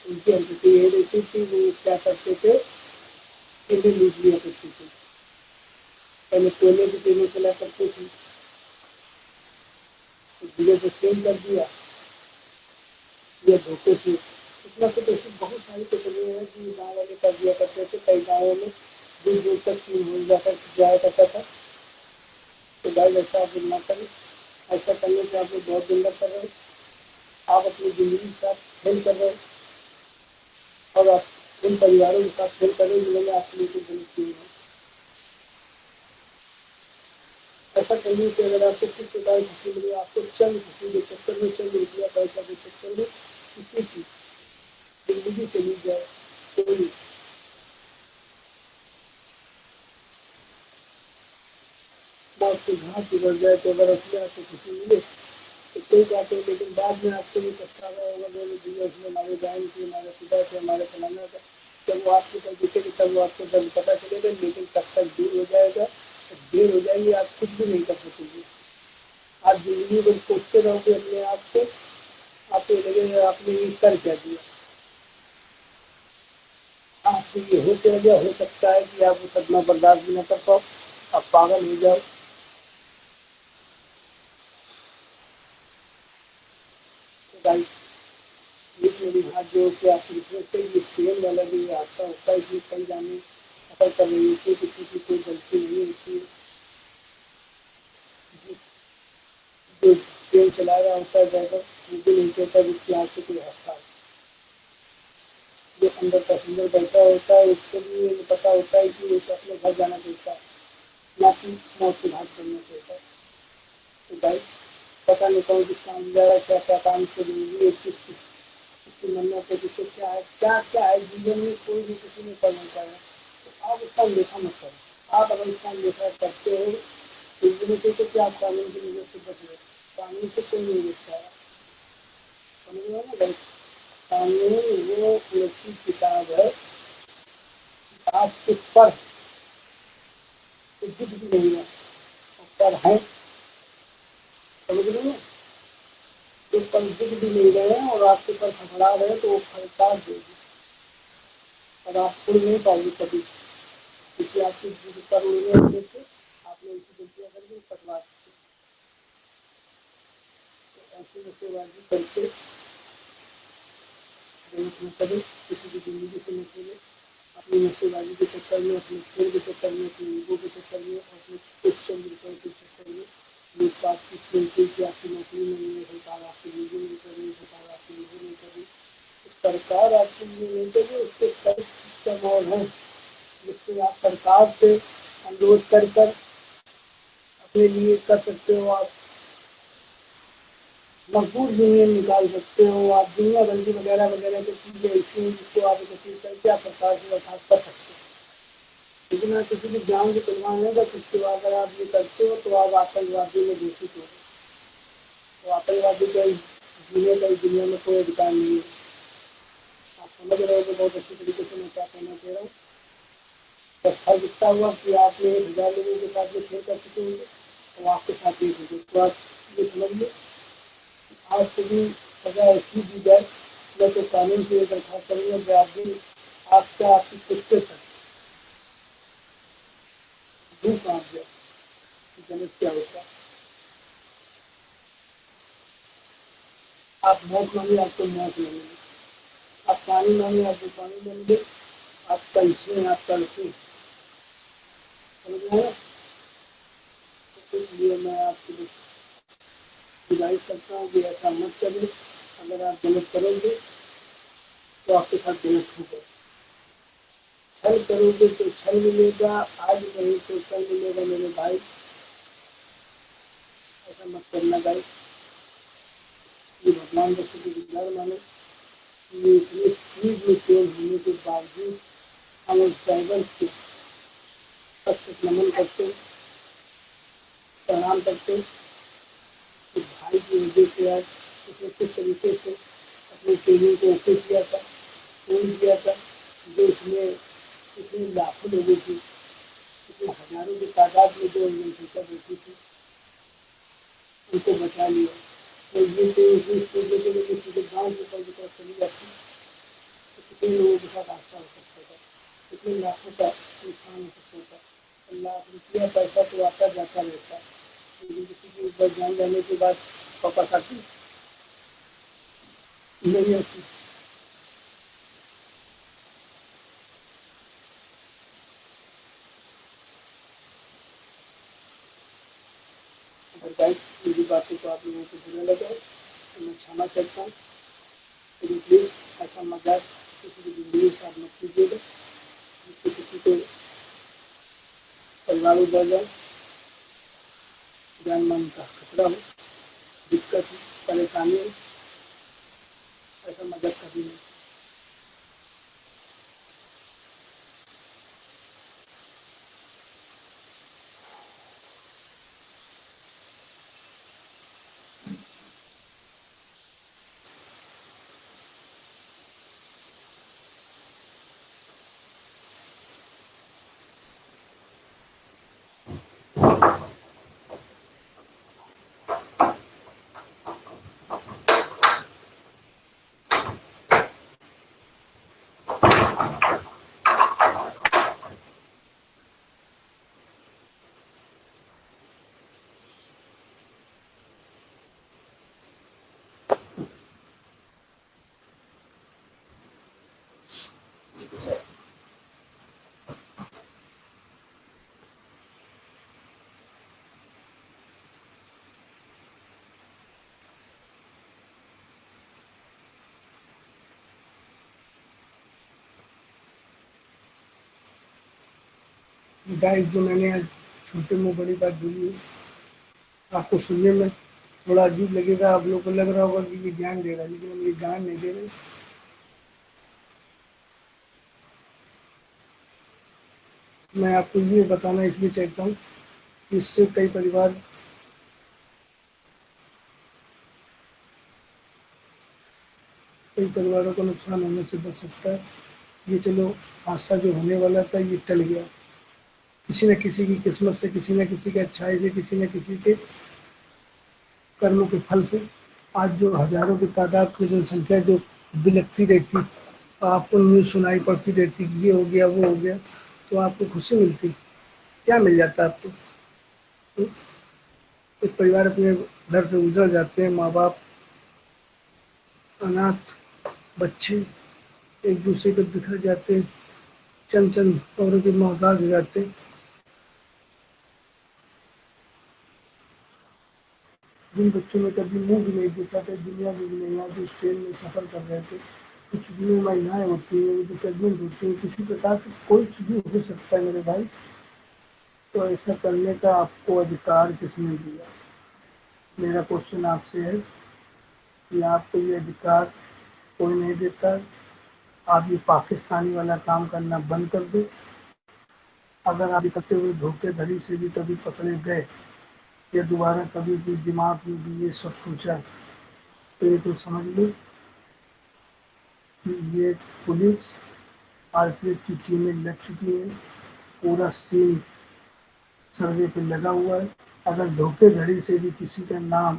उनकी हरकतें ये रहती थी वो क्या करते थे इन्हें लूट लिया करते थे। पहले कोयले की ट्रेनें चला करते थे जिले से सेल कर दिया या धोखे से। इतना तो ऐसी बहुत सारी कचरे हैं कि गाँव वाले कर दिया करते थे। कई गाँवों में दूर दूर तक चीन हो जाया करता था। तो भाई ऐसा आप ना करें। ऐसा करने से आप लोग बहुत गंदा कर रहे हो। आप अपनी जिंदगी के साथ खेल कर रहे हो और आप इन परिवारों के साथ खेल कर रहे हो जिन्होंने आपके लिए कुछ गलत किए हैं। ऐसा करने से अगर आपको किस प्रकार खुशी मिले, आपको चंद खुशी के चक्कर में, चंद रुपया पैसा के चक्कर में किसी की जिंदगी चली जाए कोई मौत के घाट उबर जाए तो अगर असली आपको खुशी मिले तो कोई बात है। लेकिन बाद में आपको ये पछतावा होगा बोले भैया उसमें हमारे जान थे, हमारे पिता थे, हमारे फलाना था। जब वो आपके पास दिखेगी तब वो आपको जब पता चलेगा लेकिन तब तक देर हो जाएगा। देर हो जाएगी आप कुछ भी नहीं कर सकेंगे। आप जिंदगी में सोचते रहोगे अपने आप को, आपको लगेगा आपने ये कर क्या दिया। आपको ये हो क्या गया, हो सकता है कि आप वो सदमा बर्दाश्त भी न कर पाओ, आप पागल हो जाओ। तो एक मेरी हाथ जोड़ के आपकी रिक्वेस्ट है ये ट्रेन वाला जो ये हादसा होता है इसमें कई जाने सफर कर रही होती है, किसी की कोई गलती नहीं होती है। जो ट्रेन चला रहा होता है ड्राइवर वो भी नहीं कहता जिसकी आँख से कोई हादसा हो। जो अंदर पैसेंजर बैठा होता है उसको भी ये पता होता है कि उसे अपने घर जाना चाहता है ना कि मौत के घाट करना चाहता है। तो भाई पता नहीं कौन किस काम जा रहा है, क्या क्या काम से जरूरी है, किसकी मन्नत है, किसको क्या क्या है जीवन में कोई भी किसी ने कर नहीं पाया। तो आप उसका अनदेखा मत करो। आप अगर इसका अनदेखा करते हो तो इसमें से तो क्या आप कानून की नजर से बच गए। कानून से कोई नहीं बचता है, समझ रहे हो ना भाई। कानून वो ऐसी किताब है आपके पर कुछ भी नहीं है पर है, समझ रहे हो। तो पर दिख भी नहीं रहे हैं और आपके पर खतरा रहे तो वो फटकार देगी और आप उड़ नहीं पाओगे कभी क्योंकि आपकी पर उड़ने वाले से आपने ऐसी गलतियाँ कर दी पटवा। तो ऐसे नशेबाजी करके गलत न करें, किसी की जिंदगी से न खेले। अपनी नशेबाजी के चक्कर में, अपने खेल के चक्कर में, अपने ईगो के चक्कर में, अपने कुछ चंद रुपये के चक्कर में लूटपाट की खेलते कि आपकी नौकरी नहीं है, सरकार आपकी लीगल नहीं कर रही, सरकार आपकी लीगल नहीं कर रही। सरकार आपके लिए नहीं कर रही, उसके कई सिस्टम और हैं जिससे आप सरकार से अनुरोध कर अपने लिए कर सकते हो। आप मकबूल यूनियन निकाल सकते हो। आप दुनिया बंदी वगैरह वगैरह की चीज़ें ऐसी हैं जिसको आप एकत्रित करके आप सरकार से अर्थात कर सकते हो। लेकिन आप किसी भी जान की परवाह नहीं कर सकते हो। अगर आप ये करते हो तो आप आतंकवादी में घोषित हो। तो आतंकवादी का जीने का इस दुनिया में कोई अधिकार नहीं है। आप समझ रहे हो कि बहुत अच्छी तरीके से मैं क्या कहना चाह रहा हूँ। बस फर्क इतना हुआ कि आपने 1000 लोगों के साथ में खेल कर चुके होंगे और आपके साथ एक होंगे। तो आप ये समझिए आज से भी सजा ऐसी दी जाए, मैं तो कानून से ये दरख्वास्त करूँगा कि आप भी आपका आपकी किसके साथ धूप आप जाए गलत क्या होता है। आप मौत मांगे आपको मौत मिलेगी, आप पानी मांगे आपको पानी मिलेंगे, आप पंछी हैं आप तड़पे। समझ रहे हैं। तो इसलिए मैं आपकी गुजारिश करता हूँ कि ऐसा मत करें। अगर आप गलत करोगे तो आपके साथ गलत होगा। छल करोगे तो छल मिलेगा, आज नहीं तो कल मिलेगा मेरे भाई। ऐसा मत करना भाई। ये भगवान का शुक्रगुजार मानो। ये इतनी स्पीड में तेज होने के बावजूद हम उस ड्राइवर को तक नमन करते प्रणाम करते कि भाई की वजह से आज उसने किस तरीके से अपनी ट्रेनिंग को ओके किया था, पूर्ण किया था। जो उसमें इतने लाखों लोगों की, इतने हजारों की तादाद में जो जनसंख्या बैठी थी, उनको बचा लिया। तो ये तो इस चीज़ों के लिए सीधे गाँव के ऊपर की तरफ चली जाती, तो कितने लोगों के साथ हादसा हो सकता था, कितने लाखों का नुकसान हो सकता था। लाख रुपया पैसा तो आता जाता रहता है, लेकिन किसी के ऊपर जान जाने के बाद वापस आती नहीं आती। अगर गाइस मेरी बातों को आप लोगों को बुरा लगा तो मैं क्षमा करता हूँ। लेकिन प्लीज़ ऐसा मजाक किसी की ज़िंदगी के साथ मत कीजिएगा जिससे किसी को परिवार उजड़ जाए, जान मान का खतरा हो, दिक्कत हो, परेशानी हो। ऐसा मजाक कभी नहीं। गाइस जो मैंने आज छोटे मुँह बड़ी बात बोली है, आपको सुनने में थोड़ा अजीब लगेगा। आप लोगों को लग रहा होगा कि ये ज्ञान दे रहा है, लेकिन हम ये ज्ञान नहीं दे रहे। मैं आपको ये बताना इसलिए चाहता हूँ कि इससे कई परिवारों को नुकसान होने से बच सकता है। ये चलो हादसा जो होने वाला था ये टल गया। किसी न किसी की किस्मत से, किसी न किसी की अच्छाई से, किसी न किसी के कर्मों के फल से आज जो हजारों की तादाद में जनसंख्या जो बिलखती रहती, आपको न्यूज़ सुनाई पड़ती रहती कि ये हो गया वो हो गया, तो आपको खुशी मिलती, क्या मिल जाता आपको। एक परिवार अपने घर से उजड़ जाते हैं, माँ बाप, अनाथ बच्चे एक दूसरे पे बिखर जाते हैं, चंद चंद औरों के मोहताज हो जाते हैं। जिन बच्चों ने कभी मुंह भी नहीं देखा था दुनिया में भी नहीं, आज उस ट्रेन में सफर कर रहे थे। कुछ भी महिलाएं होती हैं जो प्रेगनेंट होती हैं, किसी प्रकार से कोई भी हो सकता है मेरे भाई। तो ऐसा करने का आपको अधिकार किसने दिया? मेरा क्वेश्चन आपसे है कि आपको ये अधिकार कोई नहीं देता। आप ये पाकिस्तानी वाला काम करना बंद कर दो। अगर आप करते हुए धोखेधड़ी से भी कभी पकड़े गए या दोबारा कभी भी दिमाग में भी ये सब सोचा, तो ये तो समझ लो कि ये पुलिस आरपीएफ की टीमें लग चुकी हैं, पूरा सीन सर्वे पे लगा हुआ है। अगर धोखेधड़ी से भी किसी का नाम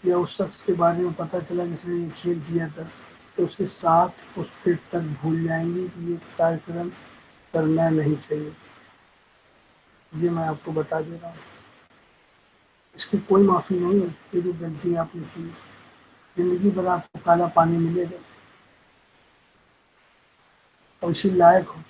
या उस शख्स के बारे में पता चला जिसने ये खेल किया था, तो उसके साथ उस फिर तक भूल जाएंगे कि ये कार्यक्रम करना नहीं चाहिए। ये मैं आपको बता दे रहा हूँ। इसकी कोई माफ़ी नहीं है। ये जो गलती आपने की, जिंदगी भर आपको काला पानी मिलेगा और इसी लायक हो।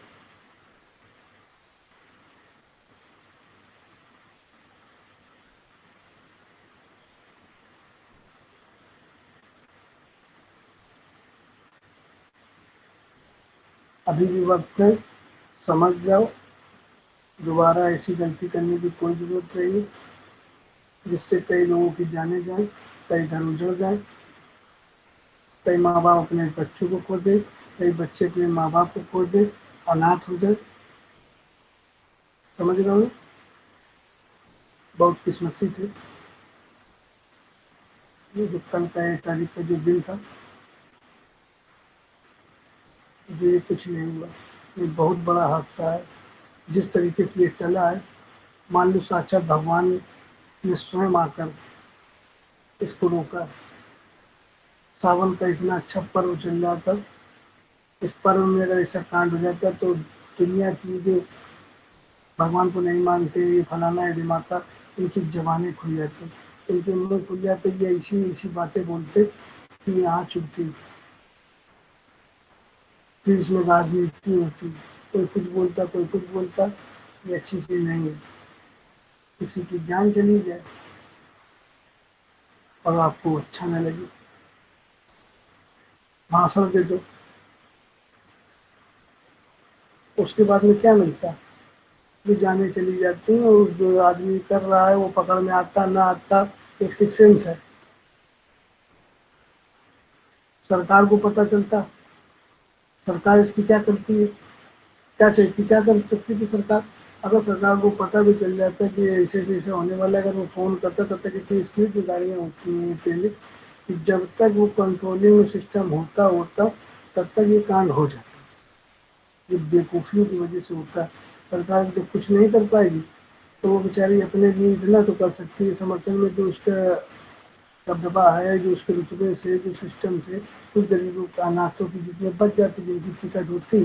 अभी भी वक्त है, समझ जाओ। दोबारा ऐसी गलती करने की कोई ज़रूरत नहीं है, जिससे कई लोगों की जाने जाए, कई घर उजड़ जाए, कई माँ बाप अपने बच्चों को खो दे, कई बच्चे अपने माँ बाप को खो दे, अनाथ हो जाए। समझ रहे हो? बहुत किस्मती थे। ये जो कल का 1 तारीख का जो दिन था, ये कुछ नहीं हुआ। ये बहुत बड़ा हादसा है। जिस तरीके से ये चला है, मान लो साक्षात भगवान ने स्वयं आकर इसको रोका। सावन का इतना अच्छा पर्व चल रहा था, इस पर्व में अगर ऐसा कांड हो जाता तो दुनिया की जो भगवान को नहीं मानते, ये फलाना है दिमागा, इनकी जबानें खुल जाती, इनके मुंह खुल जाते, ये ऐसी ऐसी बातें बोलते कि यहाँ चुभती। फिर इसमें राजनीति होती, कोई कुछ बोलता, कोई कुछ बोलता। ये अच्छी चीज नहीं है। किसी की जान चली जाए और आपको अच्छा न लगे, भाषण दे दो, उसके बाद में क्या मिलता है? जो जाने चली जाती हैं और जो आदमी कर रहा है वो पकड़ में आता ना आता, एक सिक्स सेंस है। सरकार को पता चलता, सरकार इसकी क्या करती है, क्या चाहती, क्या कर सकती थी सरकार? अगर सरकार को पता भी चल जाता है कि ऐसे ऐसे होने वाला है, अगर वो फोन करता, तब तक इतनी स्पीड में गाड़ियाँ होती हैं पहले कि जब तक वो कंट्रोलिंग सिस्टम होता होता तब तक ये कांड हो जाता। ये बेवकूफ़ियों की वजह से होता है। सरकार जब कुछ नहीं कर पाएगी तो वो बेचारी अपने लिए इतना तो कर सकती है समर्थन में, जो उसका दबदबा है, जो उसके रुतबे से, जो सिस्टम से कुछ गरीबों का, अनाथों की जितने बच जाती, जिनकी टिकट होती,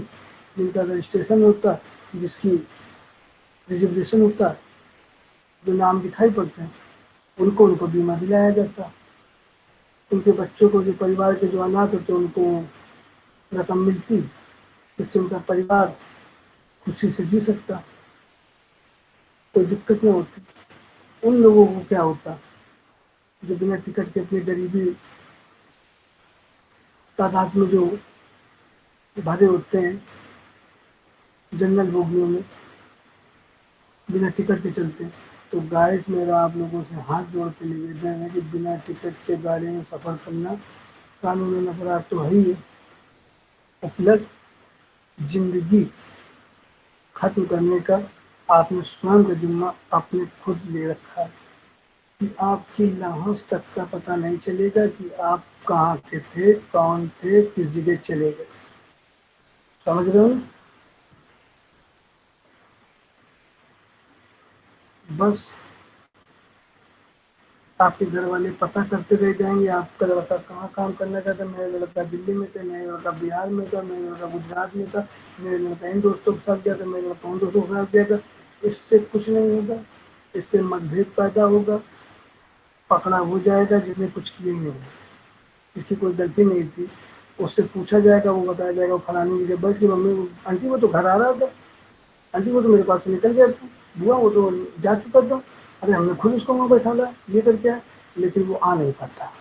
जिनका रजिस्ट्रेशन होता, जिसकी रिजर्वेशन होता, जो नाम दिखाई पड़ते हैं, उनको बीमा दिलाया जाता। उनके बच्चों को, जो परिवार के जो अनाथ होते उनको रकम मिलती, जिससे उनका परिवार खुशी से जी सकता, कोई दिक्कत नहीं होती। उन लोगों को क्या होता जो बिना टिकट के अपनी गरीबी तादाद में जो भरे होते हैं जनरल बोगियों में, बिना टिकट के चलते हैं। तो गाइस, मेरा आप लोगों से हाथ जोड़ के निवेदन है कि बिना टिकट के गाड़ी में सफ़र करना कानूनी अपराध तो है ही है, और प्लस जिंदगी खत्म करने का आपने स्वयं का जिम्मा आपने खुद ले रखा है कि आपकी लाहौस तक का पता नहीं चलेगा कि आप कहाँ के थे, कौन थे, किस जगह चले गए। समझ रहे हो? बस आपके घर वाले पता करते रह जाएंगे आपका लड़का कहाँ काम करना चाहता है। मेरा लड़का दिल्ली में था, मेरा लड़का बिहार में था, मेरा लड़का गुजरात में था, मेरे लड़का इन दोस्तों के साथ गया था, मेरे लड़का उन दोस्तों के साथ गया था। इससे कुछ नहीं होगा, इससे मतभेद पैदा होगा, पकड़ा हो जाएगा जिसने कुछ किया ही नहीं, इसकी कोई गलती नहीं थी। उससे पूछा जाएगा, वो बताया जाएगा फलानी जगह बैठ के मम्मी, आंटी वो तो घर आ रहा था, आंटी वो तो मेरे पास से निकल गया था, बुआ वो तो जा चुका था, अरे हमने खुद उसको वहाँ बैठा ला, ये करके आए, लेकिन वो आ नहीं पाता।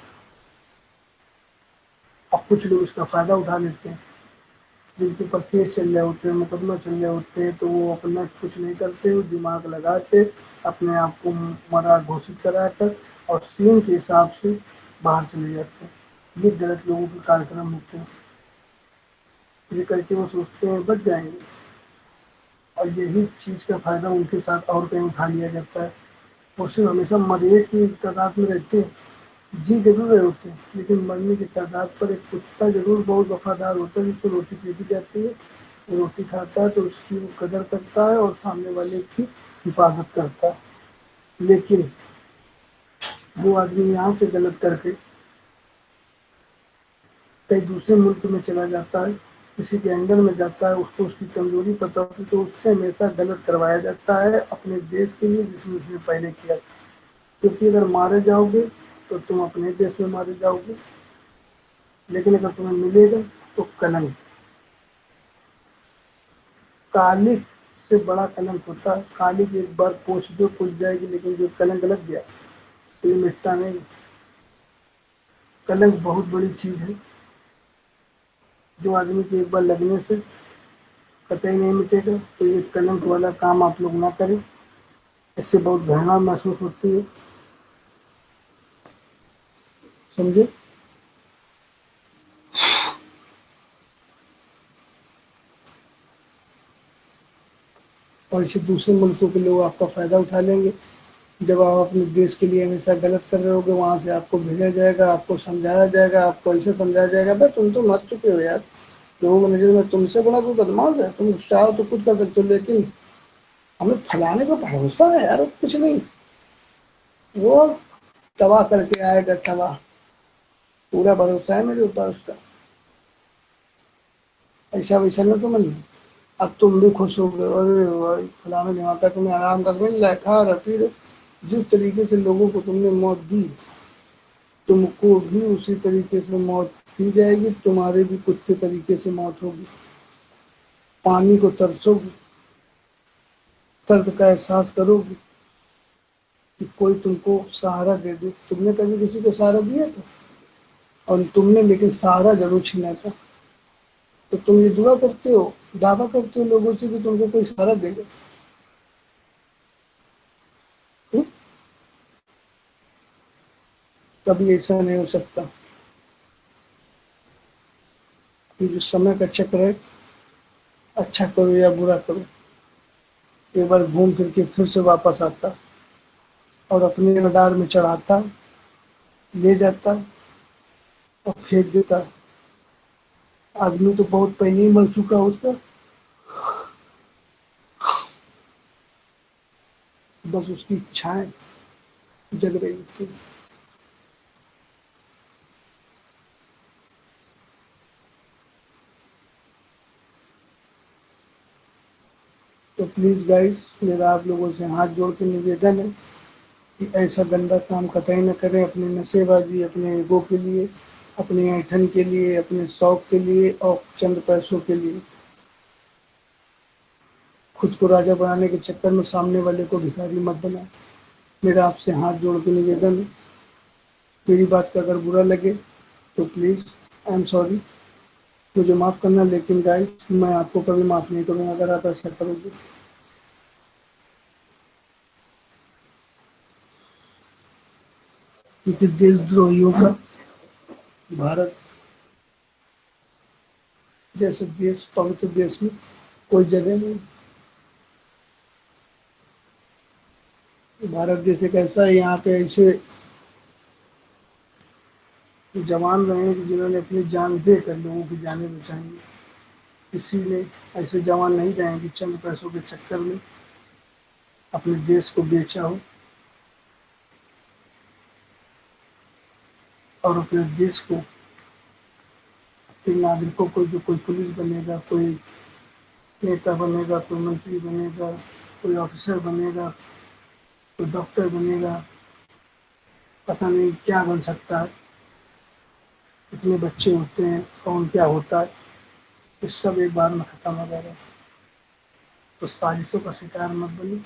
अब कुछ लोग इसका फायदा उठा लेते हैं, जिनके ऊपर केस चल रहे होते हैं, मुकदमा चल रहे होते हैं, तो वो अपना कुछ नहीं करते, वो दिमाग लगा के अपने आप को मरा घोषित कराकर और सीन के हिसाब से बाहर चले जाते हैं। ये गलत लोगों के कार्यक्रम होते हैं। ये करके वो सोचते हैं बच जाएंगे, और यही चीज़ का फायदा उनके साथ और कहीं उठा लिया जाता है। वो सिर्फ हमेशा मरने की तादाद में रहते हैं, जी जरूर रहे होते हैं, लेकिन मरने की तादाद पर एक कुत्ता जरूर बहुत वफादार होता है, जिसको रोटी फेंकी जाती है, वो रोटी खाता है तो उसकी वो कदर करता है और सामने वाले की हिफाजत करता है। लेकिन वो आदमी यहाँ से गलत करके कहीं दूसरे मुल्क में चला जाता है, किसी के अंडर में जाता है, उसको उसकी कमजोरी पता होती है, तो उससे हमेशा गलत करवाया जाता है अपने देश के लिए जिसमें उसने पहले किया। क्योंकि अगर मारे जाओगे तो तुम अपने देश में मारे जाओगे, लेकिन अगर तुम्हें मिलेगा तो कलंक, कालिक से बड़ा कलंक होता है। कालिक एक बार पोंछ दो पुछ जाएगी, लेकिन जो कलंक लग गया तो ये मिटता नहीं। कलंक बहुत बड़ी चीज है, जो आदमी के एक बार लगने से कतई नहीं मिटेगा। तो ये कलंक वाला काम आप लोग ना करें, इससे बहुत घृणा महसूस होती है, समझे। और इसे दूसरे मुल्कों के लोग आपका फायदा उठा लेंगे। जब आप अपने देश के लिए हमेशा गलत कर रहे होगे, वहां से आपको भेजा जाएगा, आपको समझाया जाएगा, आपको ऐसे समझाया जाएगा, भाई तुम तो मर चुके हो यार, लोगों की नजर में तुमसे बड़ा कोई बदमाश है, तुम चाहो तो कुछ कर सकते हो, लेकिन हमें फैलाने का भरोसा है यार, कुछ नहीं, वो तबाह करके आएगा, तबाह, पूरा भरोसा है मेरे ऊपर उसका। ऐसा वैसा न समझ। अब तुम भी खुश हो गए, अरे भाई फलाना दिमाग का तुम्हें आराम का मिल रहा है, खा रहा पी रहे। जिस तरीके से लोगों को तुमने मौत दी, तुमको भी उसी तरीके से मौत दी जाएगी, तुम्हारे भी कुछ तरीके से मौत होगी। पानी को तरसोगी, दर्द का एहसास करोगी कि कोई तुमको सहारा दे दे। तुमने कभी किसी को सहारा दिया था? और तुमने लेकिन सहारा जरूर छीना था। तो तुम ये दुआ करते हो, दावा करते हो लोगों से कि तुमको कोई सहारा देगा। हुँ? कभी ऐसा नहीं हो सकता। ये जो समय का चक्र है, अच्छा करो या बुरा करो, एक बार घूम फिर के फिर से वापस आता और अपने रडार में चढ़ाता, ले जाता और फेंक देता। आदमी तो बहुत पहले ही मर चुका होता, बस उसकी इच्छाएं जग रही थी। तो प्लीज गाइस, मेरा आप लोगों से हाथ जोड़ के निवेदन है कि ऐसा गंदा काम कतई न करें, अपनी नशेबाजी, अपने ईगो के लिए, अपने ऐंठन के लिए, अपने शौक के लिए और चंद पैसों के लिए। खुद को राजा बनाने के चक्कर में सामने वाले को भिखारी मत बनाए। मेरा आपसे हाथ जोड़ के निवेदन है। मेरी बात का अगर बुरा लगे तो प्लीज, आई एम सॉरी, मुझे माफ करना, लेकिन गाइस मैं आपको कभी माफ नहीं करूंगा अगर आप ऐसा करोगे। क्योंकि देशद्रोहियों का भारत जैसे देश, पवित्र देश में कोई जगह नहीं। भारत देश एक ऐसा है, यहाँ पे ऐसे जवान रहे हैं जिन्होंने अपनी जान देकर लोगों की जानें बचाई। किसी ने ऐसे जवान नहीं रहे कि चंद पैसों के चक्कर में अपने देश को बेचा हो और अपने देश को, अपने नागरिकों को, जो कोई पुलिस बनेगा, कोई नेता बनेगा, कोई मंत्री बनेगा, कोई ऑफिसर बनेगा, कोई डॉक्टर बनेगा, पता नहीं क्या बन सकता है, कितने बच्चे होते हैं, कौन क्या होता है, ये सब एक बार में खत्म हो जाएगा। तो साजिशों का शिकार मत बनिए।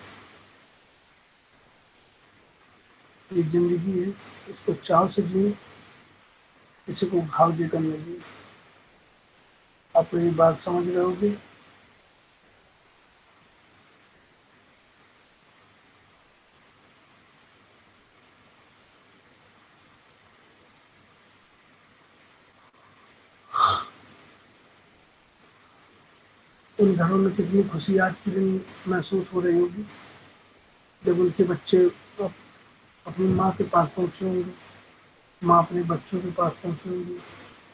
ये जिंदगी है, इसको चाव से जिए, किसी को घाव देकर न जिए। आप मेरी बात समझ रहे होगे। उन घरों में कितनी खुशी आज के दिन महसूस हो रही होगी जब उनके बच्चे अपनी माँ के पास पहुंचे होंगे, माँ अपने बच्चों के पास पहुंचे होंगी,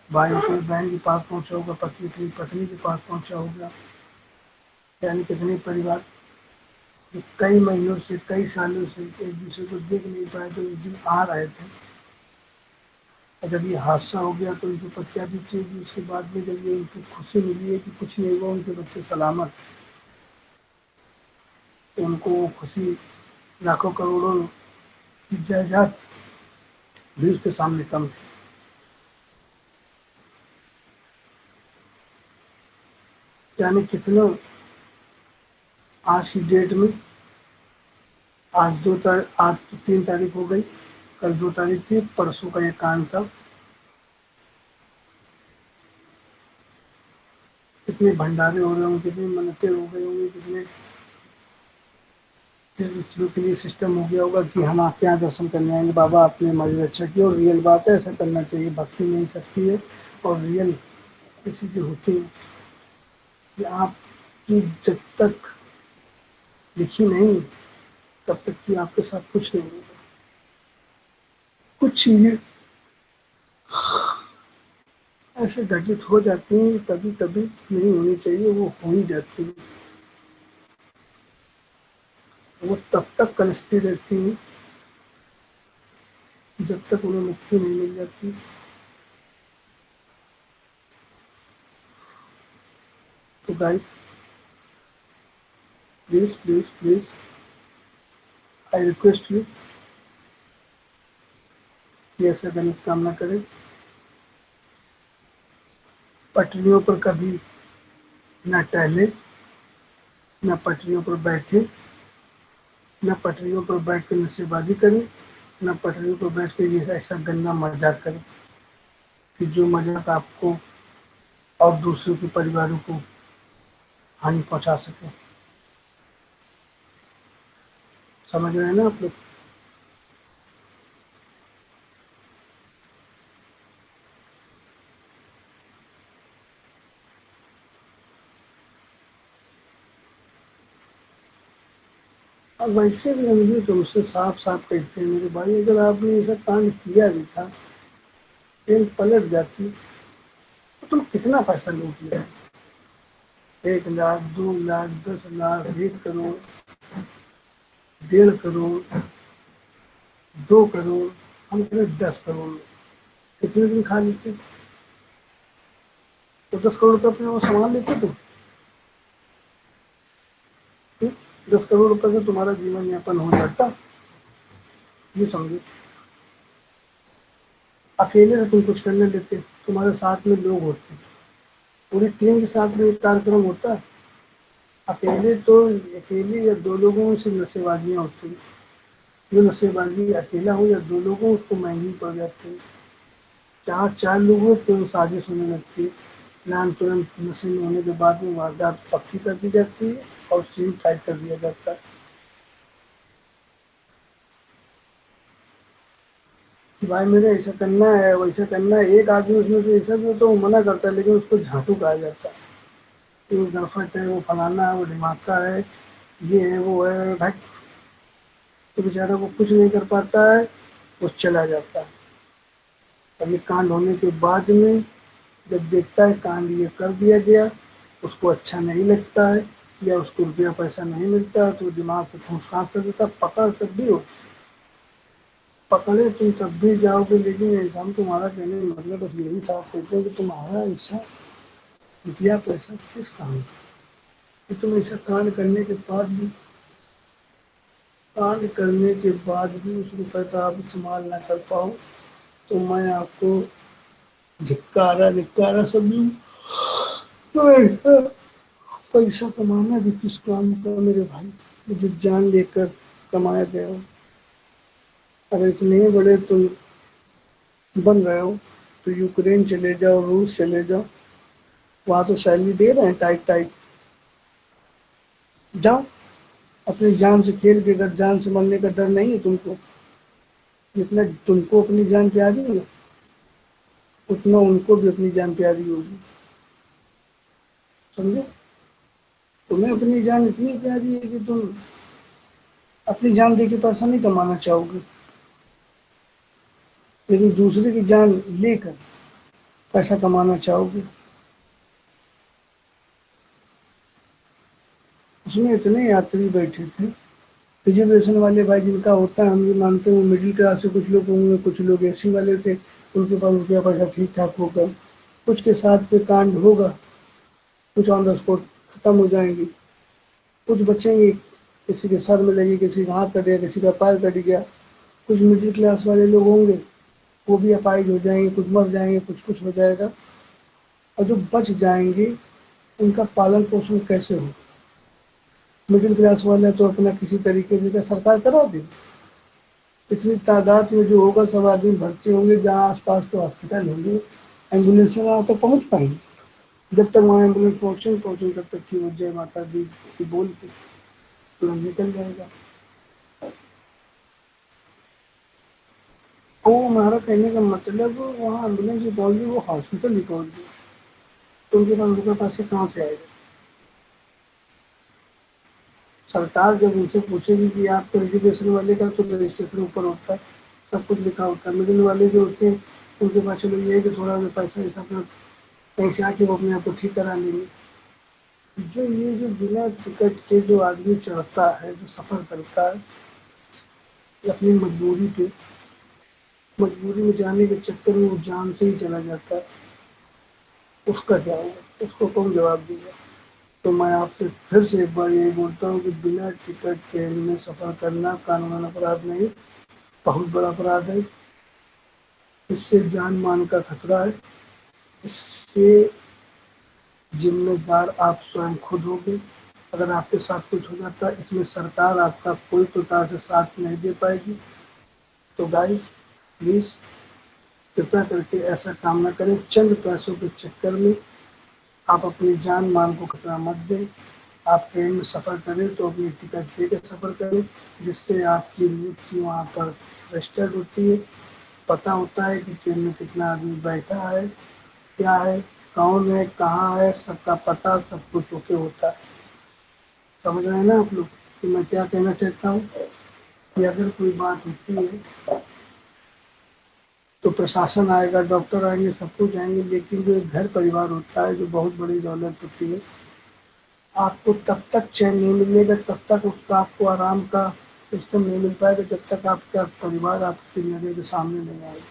भाई अपनी बहन के पास पहुंचा होगा, पति अपनी पत्नी के पास पहुंचा होगा। यानी कितने परिवार जो कई महीनों से, कई सालों से एक दूसरे को देख नहीं पाए, तो उस दिन आ रहे थे। और जब ये हादसा हो गया तो उनके ऊपर क्या बीतेगी। उसके बाद में जब ये उनको खुशी मिली है कि कुछ नहीं हुआ, उनके बच्चे सलामत, तो उनको वो खुशी लाखों करोड़ों की जायदाद भी उसके सामने कम थी। यानी कितना आज की डेट में, आज तो 3 तारीख हो गई, कल 2 तारीख थी, परसों का ये कांड था। कितने भंडारे हो रहे होंगे, कितनी मन्नतें हो गई होंगी, कितने इसरो के लिए सिस्टम हो गया होगा कि हम आपके यहाँ दर्शन करने आएंगे, बाबा आपने हमारी रक्षा की। और रियल बात है, ऐसा करना चाहिए, भक्ति नहीं सकती है। और रियल किसी की होती है कि आपकी जब तक लिखी नहीं, तब तक कि आपके साथ कुछ नहीं होगा। कुछ चीजें ऐसे घटित हो जाती हैं, कभी कभी नहीं होनी चाहिए, वो हो ही जाती है। वो तब तक कलस्ती रहती हैं जब तक उन्हें मुक्ति नहीं मिल जाती। तो guys, please please please, I request you कि ऐसा गलत काम ना करें। पटरियों पर कभी न टहले, न पटरियों पर बैठे, न पटरियों पर बैठ कर नशेबाजी करें, न पटरियों पर बैठ कर ये ऐसा गंदा मजाक करें कि जो मजाक आपको और दूसरों के परिवारों को हानि पहुंचा सके। समझ रहे हैं ना आप लोग। और वैसे भी हम भी तुमसे साफ साफ कहते हैं मेरे भाई, अगर आपने ऐसा कांड किया भी था, ट्रेन पलट जाती, तो तुम कितना पैसा लूट लिया। 1 लाख, 2 लाख, 10 लाख, 1 करोड़, 1.5 करोड़, 2 करोड़, हम करें 10 करोड़, कितने दिन खा लेते। तो 10 करोड़ रुपये अपने वो सामान लेते तुम। 10 करोड़ रुपये से तुम्हारा जीवन यापन हो जाता, ये समझो। अकेले से तुम कुछ करने लेते, तुम्हारे साथ में लोग होते, पूरी टीम के साथ में एक कार्यक्रम होता। अकेले तो, अकेले या 2 लोगों में सिर्फ नशेबाजियाँ होती हैं। जो नशेबाजी अकेला हो या 2 लोगों, उसको महंगी पड़ जाती है। 4 4 लोगों तो साजिश होने लगती है। प्लान तुरंत नशे में होने के बाद में वारदात पक्की कर दी जाती है और सीन टाइट कर दिया जाता है कि भाई मेरे ऐसा करना है, वैसा करना है। एक आदमी उसमें से ऐसा भी होता है, वो मना करता है, लेकिन उसको झाटू कहा जाता है कि वो गरफट है, वो फलाना है, वो दिमाग है, ये है, वो है भाई। तो बेचारा वो कुछ नहीं कर पाता है, वो चला जाता है। अब ये कांड होने के बाद में जब देखता है कांड ये कर दिया गया, उसको अच्छा नहीं लगता है या उसको रुपया पैसा नहीं मिलता है, तो दिमाग से फूस फास कर देता। पकड़ तब भी हो, पकड़े तुम तब भी जाओगे, लेकिन एग्जाम तुम्हारा कहने का मतलब बस यही साफ कहते हैं कि तुम्हारा ऐसा रुपया पैसा किस काम का, कि तुम ऐसा कांड करने के बाद भी, कांड करने के बाद भी उस रुपये का आप इस्तेमाल ना कर पाओ, तो मैं आपको धिक्कारा धिक्कारा समझूं। तो पैसा कमाना भी किस काम का मेरे भाई, जो जान लेकर कमाया गया हो। अगर इतने बड़े तुम बन रहे हो तो यूक्रेन चले जाओ, रूस चले जाओ, वहां तो सैलरी दे रहे हैं टाइट टाइट। जाओ अपनी जान से खेल के, अगर जान से मरने का डर नहीं है तुमको, जितना तुमको अपनी जान प्यारी है उतना उनको भी अपनी जान प्यारी होगी। समझे? तुम्हें अपनी जान इतनी प्यारी है कि तुम अपनी जान दे के पैसा नहीं कमाना चाहोगे, लेकिन दूसरे की जान लेकर पैसा कमाना चाहोगे। उसमें इतने यात्री बैठे थे, रिजर्वेशन वाले भाई जिनका होता है, हम भी मानते हैं मिडिल क्लास से कुछ लोग होंगे, कुछ लोग एसी वाले थे, उनके पास रुपया पैसा ठीक ठाक होगा, कुछ के साथ पे कांड होगा, कुछ ऑन द स्पॉट खत्म हो जाएंगे, कुछ बचेंगे, किसी के सर में लगी, किसी का हाथ कट गया, किसी का पैर कट गया। कुछ मिडिल क्लास वाले लोग होंगे, वो भी अपाहिज हो जाएंगे, कुछ मर जाएंगे, कुछ कुछ हो जाएगा। और जो बच जाएंगे उनका पालन पोषण कैसे होगा? मिडिल क्लास वाले तो अपना किसी तरीके से सरकार करा देगी। इतनी तादाद में जो होगा सब आदमी भर्ती होंगे, जहाँ आसपास तो हॉस्पिटल होंगे, एम्बुलेंस वहाँ तो पहुँच पाएंगे। जब तक वहाँ एम्बुलेंस पहुँचे तब तक की वो जय माता दी की बोल के तुरंत निकल जाएगा। वो हमारा कहने का मतलब वहाँ एम्बुलेंस भी पहुँच गई, वो हॉस्पिटल भी पहुँच गई, तो उनके पास रुपये पैसे कहाँ से आएगा? सरकार जब उनसे पूछेगी कि आपके रिजर्वेशन वाले का तो रजिस्ट्रेशन ऊपर होता है, सब कुछ लिखा होता है, मिडिल वाले जो होते हैं उनके पास चलो ये है कि थोड़ा पैसा ऐसा अपना कहीं से आके वो अपने आप को ठीक करा लेंगे। जो ये जो बिना टिकट के जो आदमी चढ़ता है, जो सफर करता है अपनी मजबूरी पे, मजबूरी में जाने के चक्कर में वो जान से ही चला जाता है, उसका क्या होगा? उसको कौन जवाब देगा? तो मैं आपसे फिर से एक बार यही बोलता हूँ कि बिना टिकट ट्रेन में सफर करना कानूनन अपराध नहीं, बहुत बड़ा अपराध है। इससे जान मान का खतरा है। इससे जिम्मेदार आप स्वयं खुद होंगे। अगर आपके साथ कुछ हो जाता है, इसमें सरकार आपका कोई प्रकार से साथ नहीं दे पाएगी। तो गाइस प्लीज कृपया करके ऐसा काम न करें। चंद पैसों के चक्कर में आप अपनी जान मान को खतरा मत दें। आप ट्रेन में सफ़र करें तो अपनी टिकट लेकर सफ़र करें, जिससे आपकी मृत्यु वहाँ पर रजिस्टर्ड होती है, पता होता है कि ट्रेन में कितना आदमी बैठा है, क्या है, कौन है, कहाँ है, सबका पता सब कुछ ओके होता है। समझ रहे हैं ना आप लोग कि मैं क्या कहना चाहता हूँ? कि अगर कोई बात होती है तो प्रशासन आएगा, डॉक्टर आएंगे, सब कुछ आएंगे, लेकिन जो एक घर परिवार होता है, जो बहुत बड़ी दौलत होती है, आपको तब तक चैन नहीं मिलेगा, तब तक उसका आपको आराम का सिस्टम नहीं मिल पाएगा, जब तक आपका परिवार आपकी नज़र के सामने नहीं आएगा।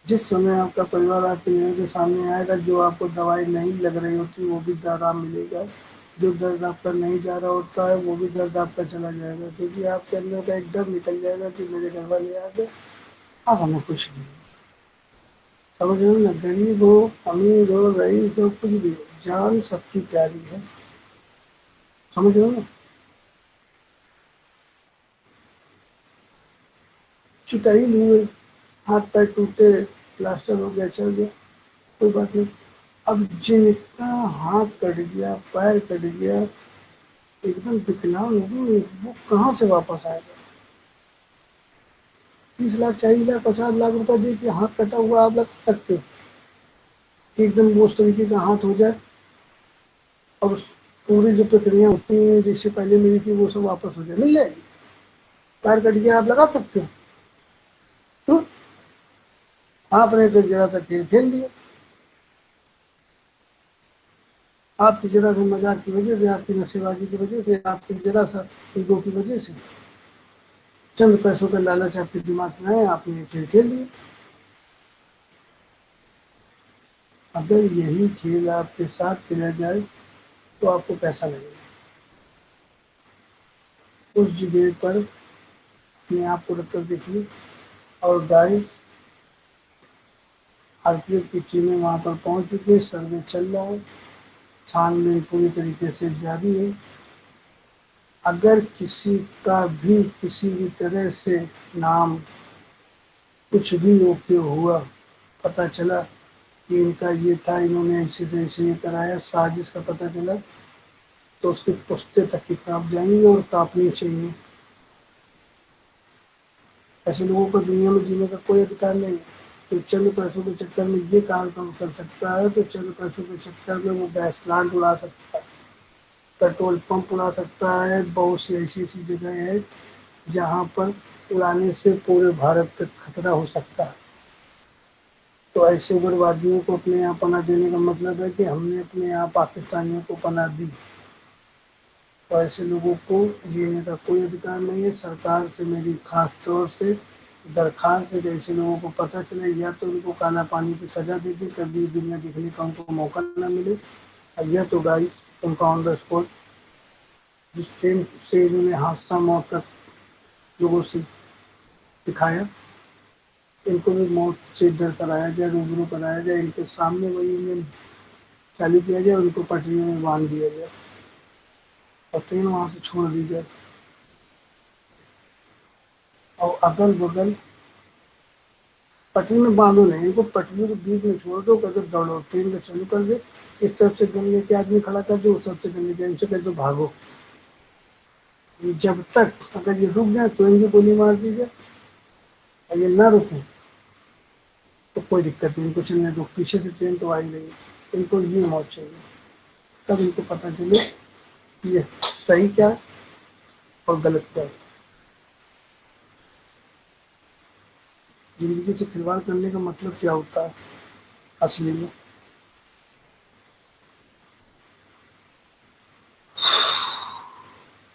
जिस समय आपका परिवार आपकी नज़र के सामने आएगा, जो आपको दवाई नहीं लग रही होती वो भी आराम मिलेगा, जो दर्द आपका नहीं जा रहा होता है वो भी दर्द आपका चला जाएगा, क्योंकि आपके अंदर का एक डर निकल जाएगा कि मेरे घर वाले आ गए, अब हमें कुछ नहीं। समझ रहे हो ना? गरीब हो, अमीर हो, रईस हो, कुछ भी हो, जान सबकी प्यारी है। समझ रहे हो ना? चुटाई हुए, हाथ पैर टूटे, प्लास्टर हो गया, चल गया, कोई बात नहीं। अब जिनका हाथ कट गया, पैर कट गया, एकदम विकलांग हो गए, वो कहाँ से वापस आएगा? 30 लाख, 40 लाख, 50 लाख रुपए दे के हाथ कटा हुआ आप रख सकते हो कि एकदम वो उस तरीके का हाथ हो जाए और पूरी जो प्रक्रिया होती है जिससे पहले मिली थी वो सब वापस हो जाए, मिल जाएगी। पैर कट गया आप लगा सकते हो? तो आपने तो जरा सा खेल खेल लिया, आपकी जरा सी मजाक की वजह से, आपकी नशेबाजी की वजह से, आपकी जरा सा ईगो की वजह से, चंद पैसों का लालच आपके दिमाग में आया, आपने खेल खेल लिया। अगर यही खेल आपके साथ खेला जाए तो आपको कैसा लगेगा? उस जगह पर अपने आप को रखकर देखिए। और गाइस, आरपीएफ की टीमें वहां पर पहुंच चुकी है, सर्वे चल रहा है, छानबीन पूरी तरीके से जारी है। अगर किसी का भी किसी भी तरह से नाम कुछ भी ओके हुआ, पता चला, कि इनका ये था, इन्होंने ऐसे से ऐसे ये कराया, साजिश का पता चला तो उसके पुश्ते तक की कांप जाएंगे और कांपनी चाहिए। ऐसे लोगों को दुनिया में जीने का कोई अधिकार नहीं है। तो चंद पैसों के चक्कर में ये काम कर सकता है, तो चंद पैसों के चक्कर में वो गैस प्लांट उड़ा सकता है, पेट्रोल पंप उड़ा सकता है। बहुत सी ऐसी ऐसी जगह है जहाँ पर उड़ाने से पूरे भारत पे खतरा हो सकता है। तो ऐसे उग्रवादियों को अपने यहाँ पनाह देने का मतलब है कि हमने अपने यहाँ पाकिस्तानियों को पनाह दी। तो ऐसे लोगों को जीने का कोई अधिकार नहीं है। सरकार से मेरी खास तौर से दरखास्त है कि ऐसे लोगों को पता चले, या तो उनको काला पानी की सजा दे दी, कभी दुनिया देखने का उनको मौका न मिले, और या तो गाइस उनको ऑन द स्पॉट जिस ट्रेन से इन्होंने हादसा मौत का लोगों से दिखाया, इनको भी मौत से डर कराया जाए, रूबरू कराया जाए, इनके सामने वही इंजन चालू किया जाए, उनको पटरियों में बांध दिया जाए और ट्रेन वहां से छोड़ दी जाए। और अगल बगल पटरी में बांधो नहीं, इनको पटरी के बीच में छोड़ दो, कहते दौड़ो, ट्रेन का चालू कर दे, इस तरफ से गन लेके आदमी खड़ा कर दो, उस तरफ से गन लेके, इनसे कह दो भागो। जब तक अगर ये रुक जाए तो इनकी गोली मार दी जाए, और ये ना रुके तो कोई दिक्कत नहीं, इनको चलने दो, पीछे से ट्रेन तो आ ही रही है, इनको ये मौत चाहिए। तब इनको पता चले ये सही क्या है और गलत क्या है। जिंदगी से खिलवाड़ करने का मतलब क्या होता है असली में?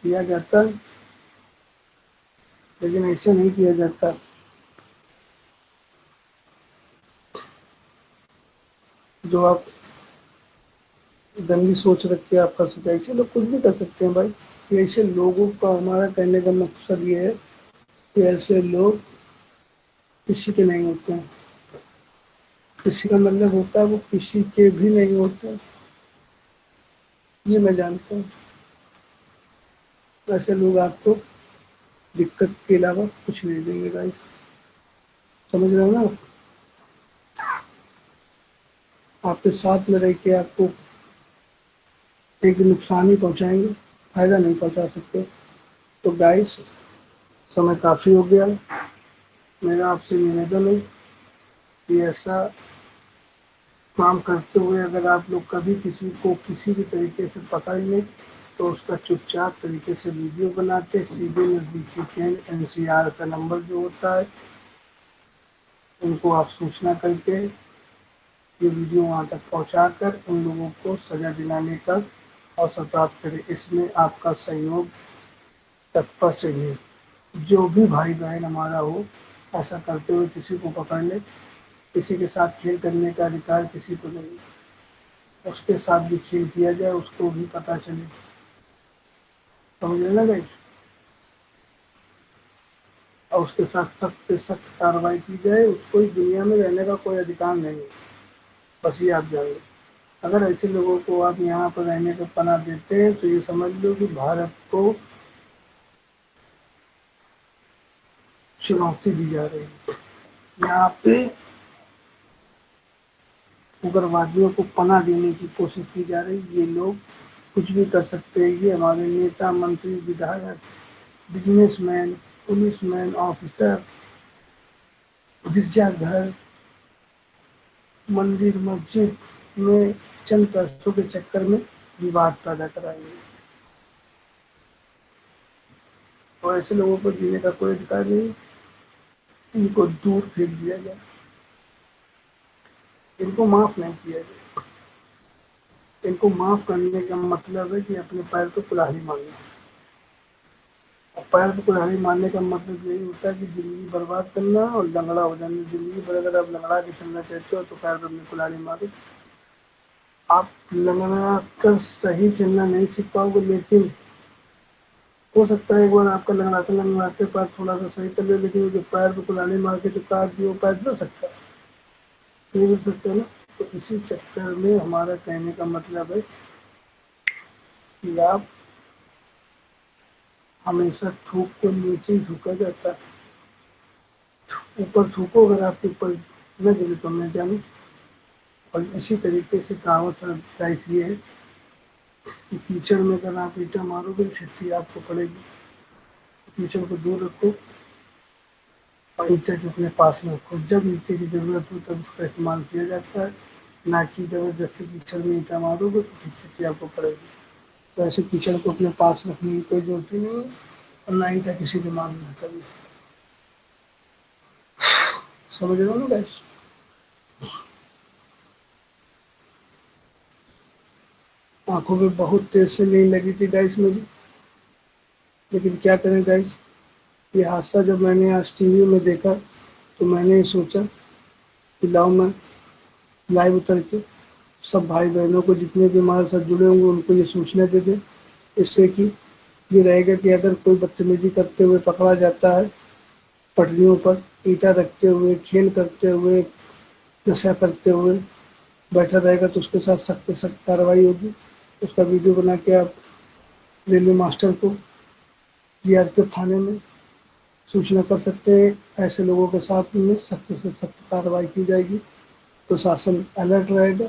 किया जाता है, लेकिन ऐसे नहीं किया जाता। जो आप गंदी सोच रख के आप कर सकते हैं, ऐसे लोग कुछ भी कर सकते हैं भाई। कि ऐसे लोगों का हमारा कहने का मकसद ये है कि ऐसे लोग किसी के नहीं होते हैं। किसी का मतलब होता है वो किसी के भी नहीं होते, ये मैं जानता हूँ। ऐसे लोग आपको दिक्कत के अलावा कुछ नहीं देंगे गाइस, समझ रहे हो ना? आपके साथ में रह के आपको एक नुकसान ही पहुंचाएंगे, फायदा नहीं पहुंचा सकते। तो गाइस, समय काफी हो गया। मेरा आपसे निवेदन है कि ऐसा काम करते हुए अगर आप लोग कभी किसी को किसी भी तरीके से पकड़ लें तो उसका चुपचाप तरीके से वीडियो बनाते सीधे नजदीकी कैंट एनसीआर का नंबर जो होता है उनको आप सूचना करके ये वीडियो वहां तक पहुंचाकर उन लोगों को सजा दिलाने का अवसर प्राप्त करें। इसमें आपका सहयोग तत्पर चाहिए। जो भी भाई बहन हमारा हो ऐसा करते हुए किसी को पकड़ ले, किसी के साथ खेल करने का अधिकार किसी को नहीं, उसके साथ भी खेल किया जाए, उसको भी पता चले, समझ लेना गाइस। और उसके साथ सख्त से सख्त कार्रवाई की जाए, उसको इस दुनिया में रहने का कोई अधिकार नहीं है, बस ये आप जानिए। अगर ऐसे लोगों को आप यहाँ पर रहने का पनाह देते हैं तो ये समझ लो कि भारत को चुनौती दी जा रही है। यहाँ पे उग्रवादियों को पनाह देने की कोशिश की जा रही है। ये लोग कुछ भी कर सकते हैं। ये हमारे नेता, मंत्री, विधायक, बिजनेसमैन, पुलिसमैन, ऑफिसर, गिरजाघर, मंदिर, मस्जिद में चंद पैसों के चक्कर में विवाद पैदा कराएंगे। और ऐसे लोगों को जीने का कोई अधिकार नहीं, इनको दूर फेंक दिया जाए, इनको माफ नहीं किया जाए। इनको माफ करने का मतलब है कि अपने पैर पे कुल्हाड़ी मारना। और पैर पे कुल्हाड़ी मारने का मतलब यही होता है कि जिंदगी बर्बाद करना और लंगड़ा हो जाना। जिंदगी भर अगर आप लंगड़ा के चलना चाहते हो तो पैर पे अपनी कुल्हाड़ी मारो। आप लंगड़ा कर सही चलना नहीं सीख पाओगे, लेकिन हो सकता है एक बार आपका लंगड़ाते पैर थोड़ा सा सही कर ले, लेकिन जो पैर पे कुल्हाड़ी मार के जो काट दिया वो पैर चल सकता है, नहीं मिल सकता ना। तो इसी चक्कर में हमारा कहने का मतलब है कि आप हमेशा थूक को नीचे ही झुका जाता है, ऊपर थूको, अगर आपके ऊपर न गिरे तो मैं जानू। और इसी तरीके से कहावत का इसलिए है कि कीचड़ में अगर आप ईंटा मारोगे तो छिट्टी आपको पड़ेगी। कीचड़ को दूर रखो और ईंटे को अपने पास में रखो। जब ईंटे की जरूरत हो तब उसका इस्तेमाल किया जाता है, ना कि जबरदस्ती कीचड़ में ईंटा मारोगे तो फिर छिट्टी आपको पड़ेगी। तो ऐसे कीचड़ को अपने पास रखने की कोई जरूरत ही नहीं है और ना ईंटा किसी के मारना कभी। समझ रहे हो ना गाइस? आंखों में बहुत तेज से नींद लगी थी गाइस मेरी, लेकिन क्या करें गाइस, ये हादसा जब मैंने आज टीवी में देखा तो मैंने सोचा कि लाओ मैं लाइव उतर के सब भाई बहनों को जितने भी हमारे साथ जुड़े होंगे उनको ये सूचना दे दें। इससे कि ये रहेगा कि अगर कोई बदतमीजी करते हुए पकड़ा जाता है पटरियों पर ईंटा रखते हुए, खेल करते हुए, नशा करते हुए बैठा रहेगा तो उसके साथ सख्त से सख्त कार्रवाई होगी। उसका वीडियो बना के आप रेलवे मास्टर को जीआरपी थाने में सूचना कर सकते हैं। ऐसे लोगों के साथ में सख्त से सख्त कार्रवाई की जाएगी। प्रशासन अलर्ट रहेगा।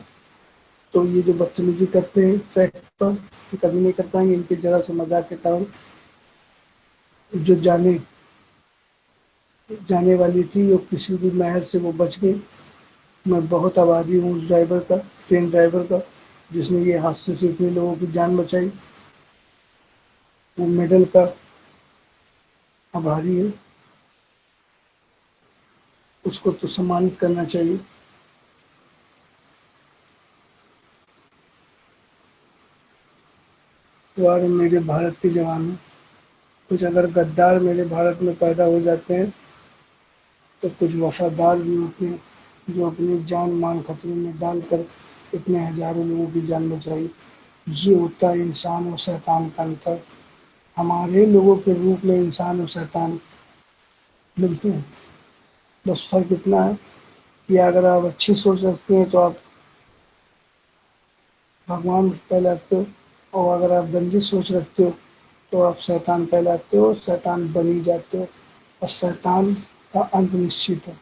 तो ये जो बदतमीजी करते हैं ट्रैक पर ये कभी नहीं कर पाएंगे। इनके जरा से मजाक के कारण जो जाने वाली थी वो किसी भी महर से वो बच गई। मैं बहुत आभारी हूँ उस ड्राइवर का, ट्रेन ड्राइवर का, जिसने ये हादसे से इतने लोगों की जान बचाई। वो मेडल का आभारी है, उसको तो सम्मानित करना चाहिए। तो यार मेरे भारत के जवानों, कुछ अगर गद्दार मेरे भारत में पैदा हो जाते हैं तो कुछ वफादार भी होते हैं जो अपनी जान मान खतरे में डालकर इतने हजारों लोगों की जान बचाई। ये होता है इंसान और शैतान का अंतर। हमारे लोगों के रूप में इंसान और शैतान मिलते हैं, बस फर्क इतना है कि अगर आप अच्छी सोच रखते हैं तो आप भगवान कहलाते हो और अगर आप गंदी सोच रखते हो तो आप शैतान कहलाते हो, शैतान बन ही जाते हो और शैतान का अंत निश्चित है,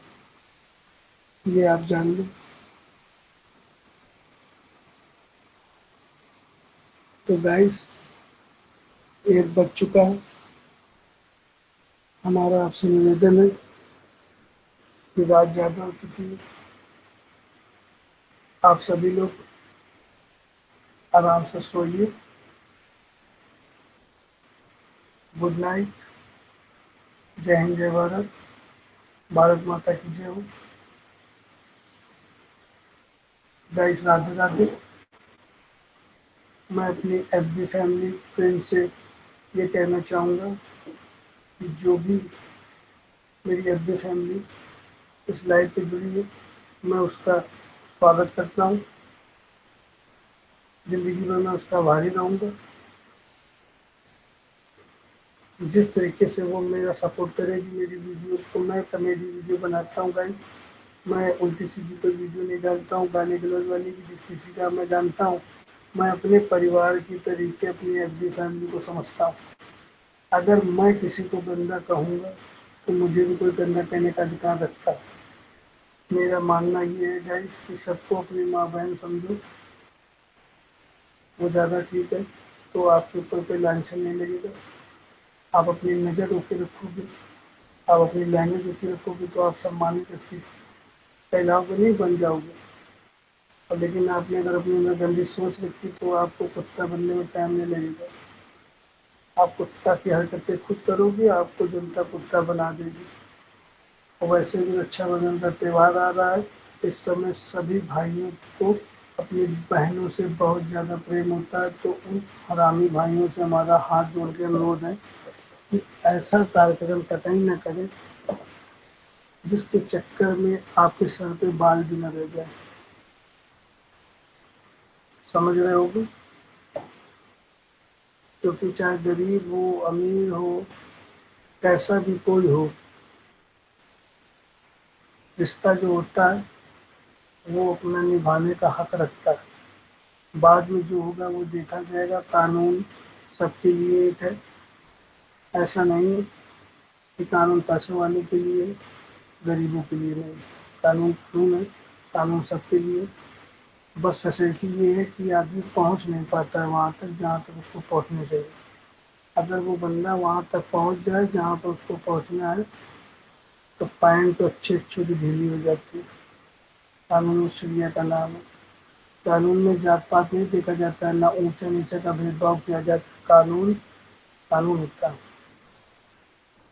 ये आप जान लो। तो गाइस एक बज चुका है, हमारा आपसे निवेदन है कि रात ज़्यादा हो चुकी है, आप सभी लोग आराम से सोइए। Good night. जय हिंद, जय भारत। भारत माता की जय हो। गाइस राधे राधे। मैं अपनी एफबी फैमिली फ्रेंड से ये कहना चाहूँगा कि जो भी मेरी एफबी फैमिली इस लाइव पे जुड़ी है मैं उसका स्वागत करता हूँ। जिंदगी भर मैं उसका आभारी रहूँगा। जिस तरीके से वो मेरा सपोर्ट करेगी मेरी वीडियो को, मैं कॉमेडी वीडियो बनाता हूँ गाइस, मैं उल्टी सीधी कोई वीडियो नहीं डालता हूँ गाली गलौज वाली की, जिस किसी का मैं जानता हूँ। मैं अपने परिवार की तरीके अपनी एफबी फैमिली को समझता हूँ। अगर मैं किसी को गंदा कहूँगा तो मुझे भी कोई गंदा कहने का अधिकार रखता है। मेरा मानना ये है गाइस कि सबको अपनी माँ बहन समझो, वो ज़्यादा ठीक है तो आपके ऊपर कोई लांछन नहीं लगेगा। आप अपनी नज़र रोके रखोगे, आप अपनी लैंग्वेज रोके रखोगे तो आप सम्मानित व्यक्ति कहलाओगे, नहीं बन जाओगे। और लेकिन आपने अगर अपने अंदर गंदी सोच रखी तो आपको कुत्ता बनने में टाइम नहीं लगेगा। आप कुत्ता की हरकतें खुद करोगे, आपको जनता कुत्ता बना देगी। और वैसे भी रक्षाबंधन का त्यौहार आ रहा है, इस समय सभी भाइयों को अपनी बहनों से बहुत ज़्यादा प्रेम होता है। तो उन हरामी भाइयों से हमारा हाथ जोड़ के अनुरोध है कि ऐसा कार्यक्रम कतई न करें जिसके चक्कर में आपके सर पे बाल भी न रह जाए। समझ रहे होगे? क्योंकि चाहे गरीब हो अमीर हो कैसा भी कोई हो, रिश्ता जो होता है वो अपना निभाने का हक रखता है। बाद में जो होगा वो देखा जाएगा। कानून सबके लिए एक है, ऐसा नहीं कि कानून पैसे वाले के लिए गरीबों के लिए नहीं। कानून कानून है, कानून सबके लिए। बस फैसिलिटी ये है कि आदमी पहुंच नहीं पाता है वहां तक जहाँ तक उसको पहुंचना चाहिए। अगर वो बंदा वहां तक पहुंच जाए जहाँ पर उसको पहुंचना है तो पैंट तो अच्छी अच्छी की ढीली हो जाती है। कानून उस चिड़िया का नाम है। कानून में जात पात नहीं देखा जाता है, ना ऊंचा नीचे का भेदभाव किया जाता। कानून कानून होता है।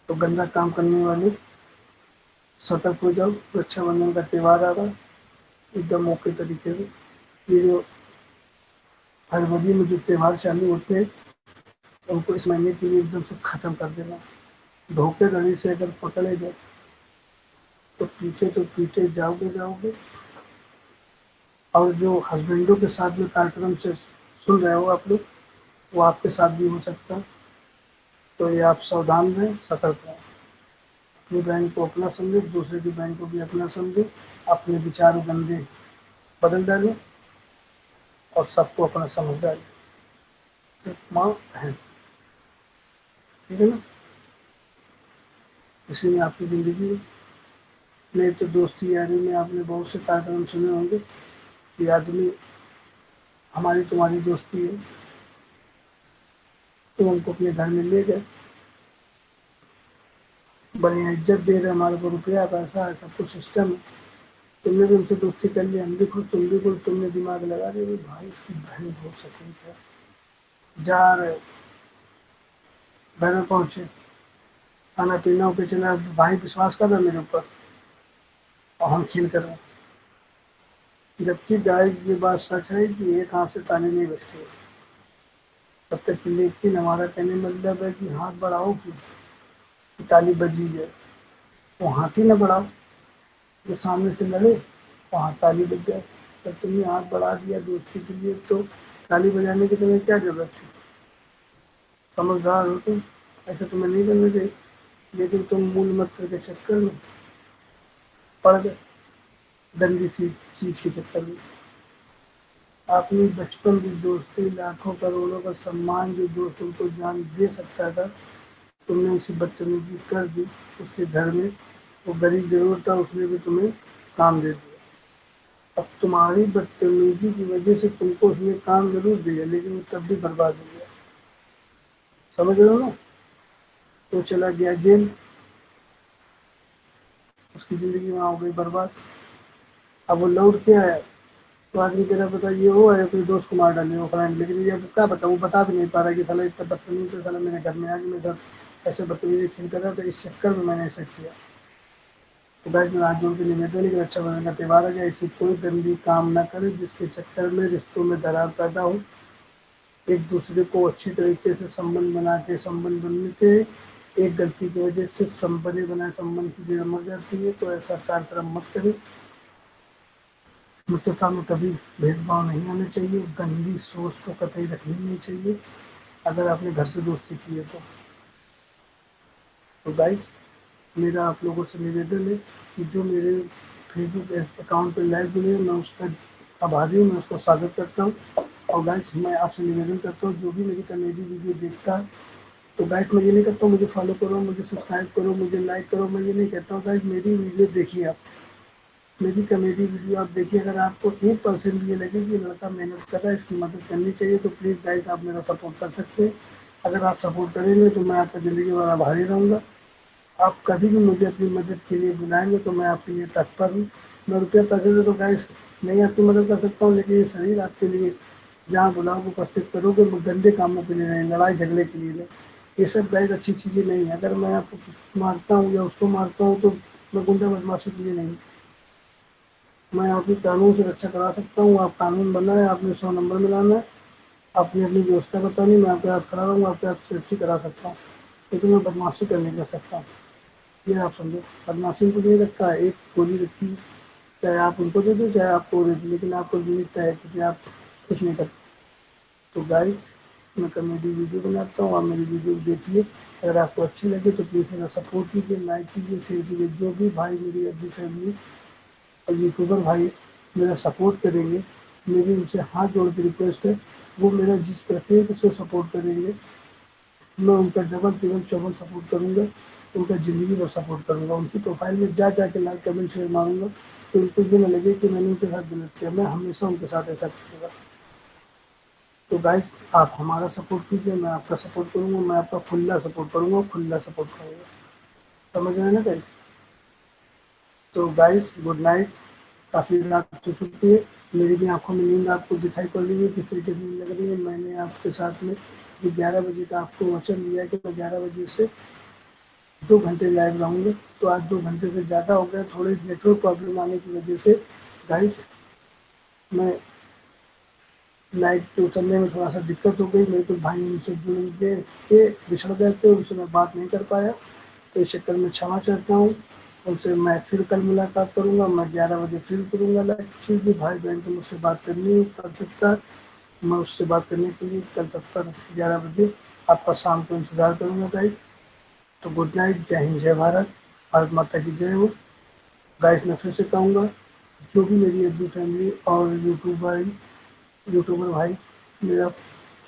तो गंदा काम करने वाले सतर्क हो जाओ। रक्षाबंधन का त्यौहार आ रहा है, एकदम मौके तरीके से ये जो फरवरी में जो त्यौहार चालू होते हैं उनको इस महीने के लिए एकदम से खत्म कर देना। धोखेधड़ी से अगर पकड़े गए तो पीछे जाओगे जाओगे। और जो हस्बैंडों के साथ में कार्यक्रम से सुन रहे हो आप लोग, वो आपके साथ भी हो सकता है। तो ये आप सावधान रहें, सतर्क रहें। अपनी बहन को अपना समझे, दूसरे की बहन को भी अपना समझे। अपने विचार गंदे बदल डालें और सबको अपना समझ डालें। सिर्फ माँ बहन, ठीक है ना। इसी में आपकी जिंदगी है। नहीं तो दोस्ती यारी में आपने बहुत से कार्यक्रम सुने होंगे कि आदमी हमारी तुम्हारी दोस्ती है तो हमको अपने घर में ले गए, बढ़िया इज्जत दे रहे, हमारे को रुपया पैसा है, सब कुछ सिस्टम है। तुमने भी उनसे दोस्ती कर लिया, हम भी खुद, तुम भी खुद, तुमने दिमाग लगा दिया भाई इसकी बहन बहुत सटीक है। जा रहे घर में पहुंचे, खाना पीना होके चला, भाई विश्वास कर रहा मेरे ऊपर और हम खेल कर रहे हैं। जबकि गाय ये बात सच है कि एक हाथ से ताली नहीं बजती है तब तक। लेकिन हमारा कहने मतलब है कि हाथ बढ़ाओ कि ताली बजी है। वो हाथ ही ना बढ़ाओ, जो सामने से लड़े वहाँ ताली बज जाए। जब तुमने हाथ बढ़ा दिया दोस्ती के लिए तो ताली बजाने की तुम्हें क्या जरूरत थी। समझदार हो तुम, ऐसा तुम्हें नहीं करना चाहिए। लेकिन तुम मूल मंत्र के चक्कर में पड़ गए, गंदी सी चीज के चक्कर में। अपनी बचपन की दोस्ती, लाखों करोड़ों का सम्मान जो दोस्त तुमको जान दे सकता था, तुमने उसे बदतमीजी कर दी। उसके घर में वो गरीब जरूर था, उसने भी तुम्हें काम दे दिया। अब तुम्हारी बदतमीजी की वजह से तुमको उसने काम जरूर दिया लेकिन वो तब भी बर्बाद हो गया। समझ रहे हो ना। तो चला गया जेल, उसकी जिंदगी वहां हो गई बर्बाद। अब वो लौट के आया तो आदमी कह रहा बता ये वो है अपने दोस्त को मार डाले वो फ्रेंड, लेकिन ये अब क्या बताऊँ, बता भी नहीं पा रहा कि साला इतना बदतमीज है, साला मेरे घर में आके मेरे साथ ऐसे बदतमीजी फील कर रहा था, इस चक्कर में मैंने ऐसा किया। तो गाइस मेरा हाथ जोड़ के निवेदन है कि रक्षाबंधन का त्यौहार आ जाए, ऐसी कोई गंदी काम न करे जिसके चक्कर में रिश्तों में दरार पैदा हो। एक दूसरे को अच्छी तरीके से संबंध बना के, संबंध बनने के एक गलती की वजह से संबंध बनाए संबंध की जड़ मर जाती है। तो ऐसा कार्यक्रम मत करें। मित्रता में कभी भेदभाव नहीं आना चाहिए, गंदी सोच तो कतई रखनी नहीं चाहिए अगर आपने घर से दोस्ती की है तो गाइस मेरा आप लोगों से निवेदन है कि जो मेरे फेसबुक अकाउंट पे लाइव जुड़े हैं मैं उसका आभारी हूँ, मैं उसका स्वागत करता हूँ। और गाइस मैं आपसे निवेदन करता हूँ जो भी मेरी कॉमेडी वीडियो देखता है तो गाइस मैं ये नहीं कहता हूँ मुझे फॉलो करो, मुझे सब्सक्राइब करो, मुझे लाइक करो, मैं ये नहीं कहता हूँ। गाइस मेरी वीडियो देखिए, आप मेरी कॉमेडी वीडियो आप देखिए। अगर आपको 1% भी ये लगे कि लड़का मेहनत कर रहा है, इसकी मदद करनी चाहिए तो प्लीज़ गाइस आप मेरा सपोर्ट कर सकते हैं। अगर आप सपोर्ट करेंगे तो मैं आपका ज़िंदगी भर आभारी रहूँगा। आप कभी भी मुझे अपनी मदद के लिए बुलाएंगे तो मैं आपके लिए तत्पर हूँ। मैं रुपये पैसे से तो गाइस नहीं आपकी मदद कर सकता हूँ, लेकिन ये शरीर आपके लिए जहाँ बुलाओ उपस्थित करोगे। मैं गंदे कामों के लिए नहीं, लड़ाई झगड़े के लिए नहीं, ये सब गाइस अच्छी चीज़ें नहीं है। अगर मैं आपको मारता हूँ या उसको मारता हूँ तो मैं गुंडा बदमाशी के लिए नहीं, मैं आपकी कानून से रक्षा करा सकता हूँ। आप कानून बनाए, आपने 100 नंबर मिलाना है, आपने अपनी व्यवस्था बतानी, मैं आपके हाथ खड़ा रहूँगा, आपके हाथ सेफ्टी करा सकता हूँ। लेकिन मैं बदमाशी करने कर सकता हूँ, ये आप समझो। बदमाशी को नहीं रखा है, एक गोली रखी, चाहे आप उनको दे दो चाहे आपको दे दो, लेकिन आपको लिमिट है कि आप कुछ नहीं करते। तो गाइस मैं कॉमेडी वीडियो बनाता हूँ, आप मेरी वीडियो देखिए। अगर आपको अच्छी लगे तो प्लीज़ मेरा सपोर्ट कीजिए, लाइक कीजिए, शेयर कीजिए। जो भी भाई मेरी अपनी फैमिली और यूट्यूबर भाई मेरा सपोर्ट करेंगे, मेरी उनसे हाथ जोड़ के रिक्वेस्ट है, वो मेरा जिस प्रत्येक से सपोर्ट करेंगे मैं उनका डबल ट्रिपल चौबल सपोर्ट करूँगा। उनका ज़िंदगी भर सपोर्ट करूँगा, उनकी प्रोफाइल में जा के लाइक कमेंट शेयर मारूँगा, तो उनको ये ना लगे कि मैंने उनके साथ गलत किया, मैं हमेशा उनके साथ ऐसा करूँगा। तो गाइस आप हमारा सपोर्ट कीजिए, मैं आपका सपोर्ट करूँगा, मैं आपका खुला सपोर्ट करूँगा, खुला सपोर्ट करूँगा, समझ रहे हैं ना गाइस। तो गाइस गुड नाइट, काफ़ी रात हो चुकी है, मेरी भी आंखों में नींद आपको दिखाई पड़ रही है, किस तरीके से नींद लग रही है। मैंने आपके साथ में ये 11 बजे का आपको वचन दिया कि मैं 11 बजे से 2 घंटे लाइव रहूँगा, तो आज 2 घंटे से ज़्यादा हो गया, थोड़ी नेटवर्क प्रॉब्लम आने की वजह से गाइस मैं लाइव पे उतरने में थोड़ा सा दिक्कत हो गई, मेरे कुछ भाई उनसे जुड़ गए थे, बिछड़ गए थे, उनसे मैं बात नहीं कर पाया, तो इस चक्कर में क्षमा चाहता हूँ। उनसे मैं फिर कल मुलाकात करूँगा, मैं 11 बजे फिर करूँगा लाइव। फिर भी भाई बहन को मुझसे बात करनी है कर सकता है, मैं उससे बात करने के लिए कल तक 11 बजे आपका शाम को इंतज़ार करूँगा गाइस। तो गुड नाइट, जय हिंद, जय भारत, भारत माता की जय हो। गाइस मैं फिर से कहूँगा, जो भी मेरी एफबी फैमिली और यूट्यूबर भाई मेरा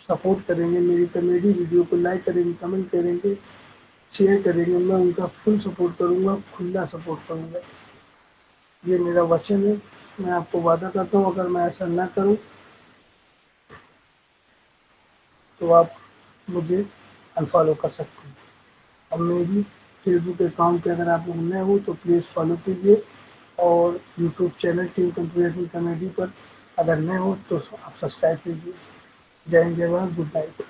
सपोर्ट करेंगे, मेरी कॉमेडी वीडियो को लाइक करेंगे, कमेंट करेंगे, शेयर करेंगे, मैं उनका फुल सपोर्ट करूँगा, खुला सपोर्ट करूँगा, ये मेरा वचन है। मैं आपको वादा करता हूँ, अगर मैं ऐसा ना करूँ तो आप मुझे अनफॉलो कर सकते हैं। अब मेरी फेसबुक अकाउंट पे अगर आप लोग नए हो तो प्लीज़ फॉलो कीजिए, और YouTube channel team computer comedy पर अगर नए हो तो आप सब्सक्राइब कीजिए। जय हिंद, जय भारत, गुड नाइट।